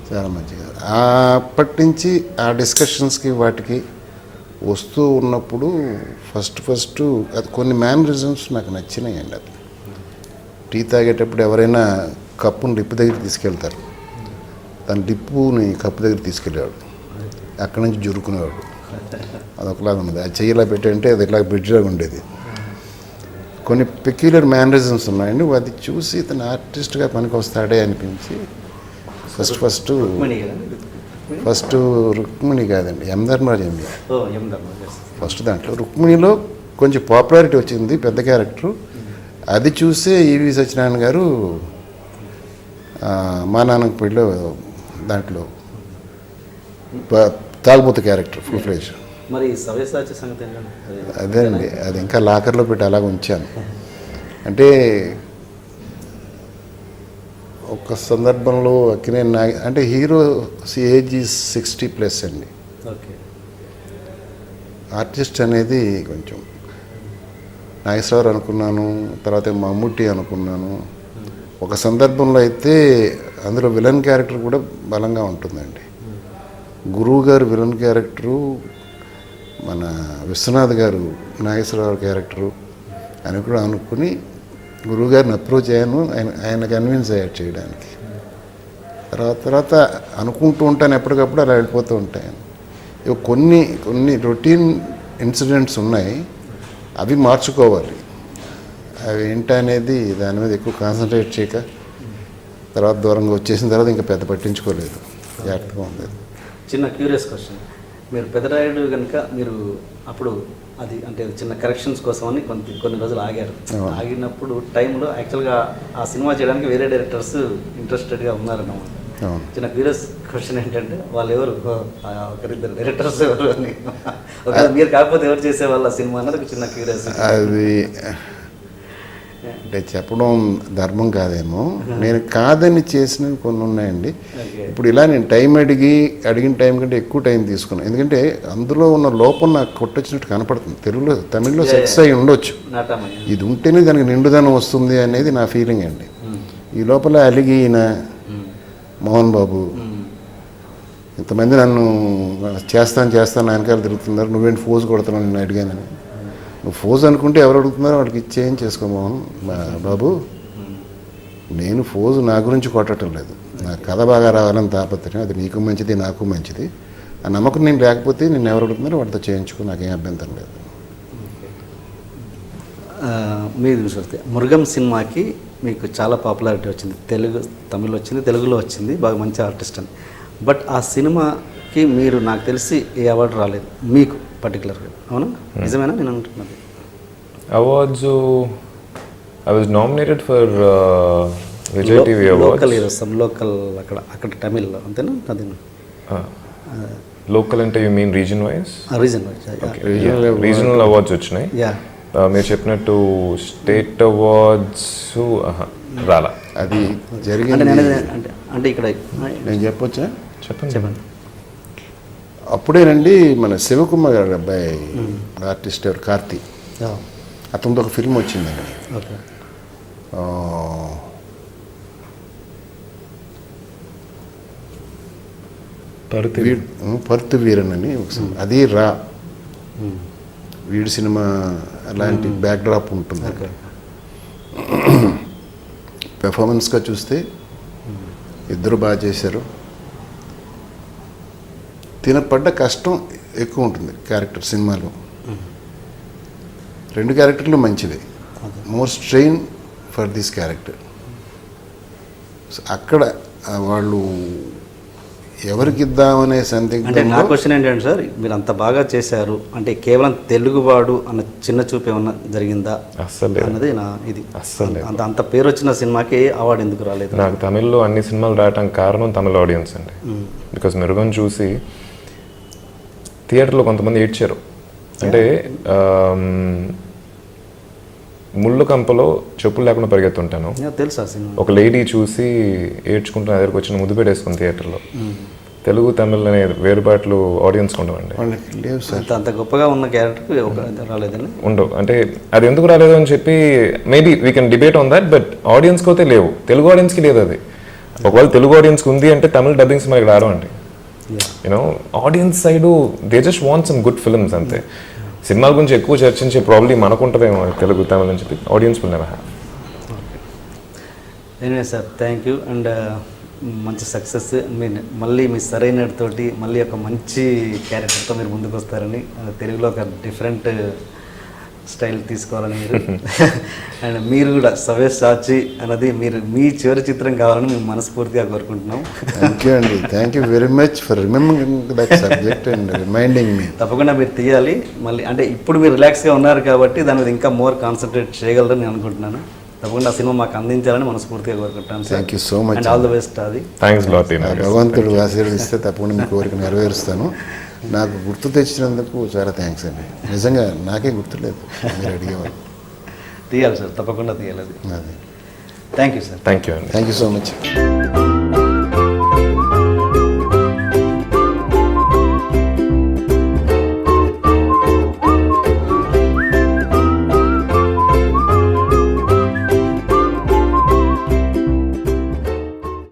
చాలా మంచిగా అప్పటి నుంచి ఆ డిస్కషన్స్కి వాటికి వస్తూ ఉన్నప్పుడు ఫస్ట్ అది కొన్ని మ్యానరిజమ్స్ నాకు నచ్చినాయండి. అది టీ తాగేటప్పుడు ఎవరైనా కప్పుని డిప్పు దగ్గర తీసుకెళ్తారు, తన డిప్పుని కప్పు దగ్గర తీసుకెళ్ళేవాడు, అక్కడి నుంచి జురుకునేవాడు. అదొకలాగా ఉన్నది. అది చెయ్యిలా పెట్టంటే అది ఇట్లా బ్రిడ్జ్లాగా ఉండేది. కొన్ని పెక్యులర్ మేనరిజమ్స్ ఉన్నాయండి. అది చూసి ఇతను ఆర్టిస్ట్గా పనికి వస్తాడే అనిపించి ఫస్ట్ రుక్మిణి కాదండి, ఎం ధర్మరాజు ఎంబీ ఫస్ట్. దాంట్లో రుక్మిణిలో కొంచెం పాపులారిటీ వచ్చింది, పెద్ద క్యారెక్టరు. అది చూసే ఈవి సత్యనారాయణ గారు మా నాన్నకు పెళ్ళిలో దాంట్లో తాగుబోతు క్యారెక్టర్ ఫుల్ ఫ్లెజ్. మరి సవ్యసాచి సంగతి అదేనండి, అది ఇంకా లాకర్లో పెట్టి అలాగ ఉంచాను. అంటే ఒక సందర్భంలో అక్కినేని అంటే హీరో ఏజ్ 60+ అండి. ఓకే. ఆర్టిస్ట్ అనేది కొంచెం నాగేశ్వరరావు అనుకున్నాను, తర్వాత మమ్ముట్టి అనుకున్నాను. ఒక సందర్భంలో అయితే అందులో విలన్ క్యారెక్టర్ కూడా బలంగా ఉంటుందండి. గురువు గారు విలన్ క్యారెక్టరు, మన విశ్వనాథ్ గారు నాగేశ్వరరావు క్యారెక్టరు అని కూడా అనుకుని గురువుగారిని అప్రోచ్ అయ్యాను. ఆయన కన్విన్స్ అయ్యాడు చేయడానికి. తర్వాత అనుకుంటూ ఉంటాను, ఎప్పటికప్పుడు అలా వెళ్ళిపోతూ ఉంటాను. కొన్ని రొటీన్ ఇన్సిడెంట్స్ ఉన్నాయి, అవి మార్చుకోవాలి. అవి ఏంటనేది దాని మీద ఎక్కువ కాన్సన్ట్రేట్ చేయక తర్వాత దూరంగా వచ్చేసిన తర్వాత ఇంకా పెద్ద పట్టించుకోలేదు, జాగ్రత్తగా ఉండేది. చిన్న క్యూరియస్ క్వశ్చన్, మీరు పెదరాయుడు కనుక మీరు అప్పుడు అది అంటే చిన్న కరెక్షన్స్ కోసమని కొన్ని రోజులు ఆగారు. ఆగినప్పుడు టైంలో యాక్చువల్గా ఆ సినిమా చేయడానికి వేరే డైరెక్టర్స్ ఇంట్రెస్టెడ్గా ఉన్నారన్నమాట. చిన్న క్యూరియస్ క్వశ్చన్ ఏంటంటే వాళ్ళు ఎవరు, ఒకరిద్దరు డైరెక్టర్స్ ఎవరు అని, మీరు కాకపోతే ఎవరు చేసేవాళ్ళ సినిమా అన్నది చిన్న క్యూరియస్. అది అంటే చెప్పడం ధర్మం కాదేమో, నేను కాదని చేసినవి కొన్ని ఉన్నాయండి. ఇప్పుడు ఇలా నేను టైం అడిగిన టైం కంటే ఎక్కువ టైం తీసుకున్నాను, ఎందుకంటే అందులో ఉన్న లోపం నాకు కొట్టొచ్చినట్టు కనపడుతుంది. తెలుగులో తమిళ్లో సెక్స్ అయి ఉండొచ్చు, ఇది ఉంటేనే దానికి నిండుదనం వస్తుంది అనేది నా ఫీలింగ్ అండి. ఈ లోపల అలిగి ఈయన మోహన్ బాబు ఇంతమంది నన్ను చేస్తాను వెనకాల తిరుగుతున్నారు, నువ్వేంటి ఫోజ్ కొడుతున్నావు నేను అడిగానని. నువ్వు ఫోజ్ అనుకుంటే ఎవరు అడుగుతున్నారో వాళ్ళకి ఇచ్చేం చేసుకో మోహన్ బాబు. నేను ఫోజ్ నా గురించి కొట్టడం లేదు, నా కథ బాగా రావాలని తాపత్రయం, అది నీకు మంచిది నాకు మంచిది. ఆ నమ్మకం నేను లేకపోతే నేను ఎవరు అడుగుతున్నారో వాటితో చేయించుకో, నాకేం అభ్యంతరం లేదు. మీరు చూస్తే మురుగం సినిమాకి మీకు చాలా పాపులారిటీ వచ్చింది, తమిళ్ వచ్చింది, తెలుగులో వచ్చింది, బాగా మంచి ఆర్టిస్ట్ అని. బట్ ఆ సినిమాకి మీరు నాకు తెలిసి ఏ అవార్డు రాలేదు మీకు పర్టికులర్గా, అవునా? నిజమేనా నేను అంటున్నది? Awards I was nominated for Vijay TV awards. Local అక్కడ తమిళ్లో అంతేనా? అది లోకల్ అంటే you mean reason wise? Reason wise regional awards వచ్చినాయి. మీరు చెప్పినట్టు స్టేట్ అవార్డ్స్ రాలా. అది జరిగింది అంటే ఇక్కడ నేను చెప్పొచ్చా? చెప్పండి. అప్పుడేనండి మన శివకుమార్ గారి అబ్బాయి ఆర్టిస్ట్ ఎవరు, కార్తీ, అతనితో ఒక ఫిల్మ్ వచ్చిందండి. పరుతు వీరన్ అని ఒక సినిమా, అది వీడి సినిమా అలాంటి బ్యాక్డ్రాప్ ఉంటుంది. పెర్ఫార్మెన్స్గా చూస్తే ఇద్దరు బాగా చేశారు. తినపడ్డ కష్టం ఎక్కువ ఉంటుంది క్యారెక్టర్ సినిమాలో. రెండు క్యారెక్టర్లు మంచిదే, more strain for this character. అక్కడ వాళ్ళు ఎవరికి ఇద్దామనే సందిగ్ధం. అంటే నా క్వశ్చన్ ఏంటంటే సార్, మీరు అంత బాగా చేశారు అంటే కేవలం తెలుగువాడు అన్న చిన్న చూపు ఏమన్నా జరిగిందా అన్నది నా ఇది. అంత పేరు వచ్చిన సినిమాకి అవార్డు ఎందుకు రాలేదు? నాకు తమిళ్లో అన్ని సినిమాలు రావడానికి కారణం తమిళ ఆడియన్స్ అండి. బికాస్ మెరుగన్ చూసి థియేటర్లో కొంతమంది ఏడ్చారు. అంటే ముళ్ళు కంపలో చెప్పులు లేకుండా పరిగెత్తుంటాను, తెలుసా సినిమా. ఒక లేడీ చూసి ఏడ్చుకుంటున్న దగ్గరకు వచ్చిన ముద్దు పెట్టేసుకుని థియేటర్లో. తెలుగు తమిళ్ అనే వేరుబాట్లు ఆడియన్స్ ఉండవండి. అంత గొప్పగా ఉన్న క్యారెక్టర్ రాలేదని ఉండవు. అంటే అది ఎందుకు రాలేదు అని చెప్పి maybe we can debate on that, but ఆడియన్స్కి అయితే లేవు, తెలుగు ఆడియన్స్కి లేదు. అది ఒకవేళ తెలుగు ఆడియన్స్కి ఉంది అంటే తమిళ డబ్బింగ్స్ మనకి రావండి. You know audience side they just want some good films అంతే. సినిమాల గురించి ఎక్కువ చర్చించే ప్రాబ్లీ మనకుంటుందేమో తెలుగు తమిళ అని చెప్పి audience will never have. Anyway sir, thank you and మంచి సక్సెస్. మళ్ళీ మీ సరైనతోటి మళ్ళీ ఒక మంచి క్యారెక్టర్తో మీరు ముందుకు వస్తారని, తెలుగులో ఒక డిఫరెంట్ స్టైల్ తీసుకోవాలని మీరు అండ్ మీరు కూడా సవ్యసాచి అన్నది మీ చివరి చిత్రం కావాలని మేము మనస్ఫూర్తిగా కోరుకుంటున్నాం. థ్యాంక్ యూ అండి, thank you very much for remembering that subject and reminding me. తప్పకుండా మీరు తీయాలి మళ్ళీ. అంటే ఇప్పుడు మీరు రిలాక్స్గా ఉన్నారు కాబట్టి దాని మీద ఇంకా మోర్ కాన్సన్ట్రేట్ చేయగలరని నేను అనుకుంటున్నాను. తప్పకుండా ఆ సినిమా మాకు అందించాలని మనస్ఫూర్తిగా కోరుకుంటాను. Thank you so much, all the best. అది భగవంతుడు ఆశీర్వదిస్తే తప్పకుండా మీ కోరిక నెరవేరుస్తాను. నాకు గుర్తు తెచ్చినందుకు చాలా థ్యాంక్స్ అండి. నిజంగా నాకే గుర్తులేదు, మీరు అడిగేవారు. తీయాలి సార్, తప్పకుండా తీయాలి. అది thank you sir. Thank you so much.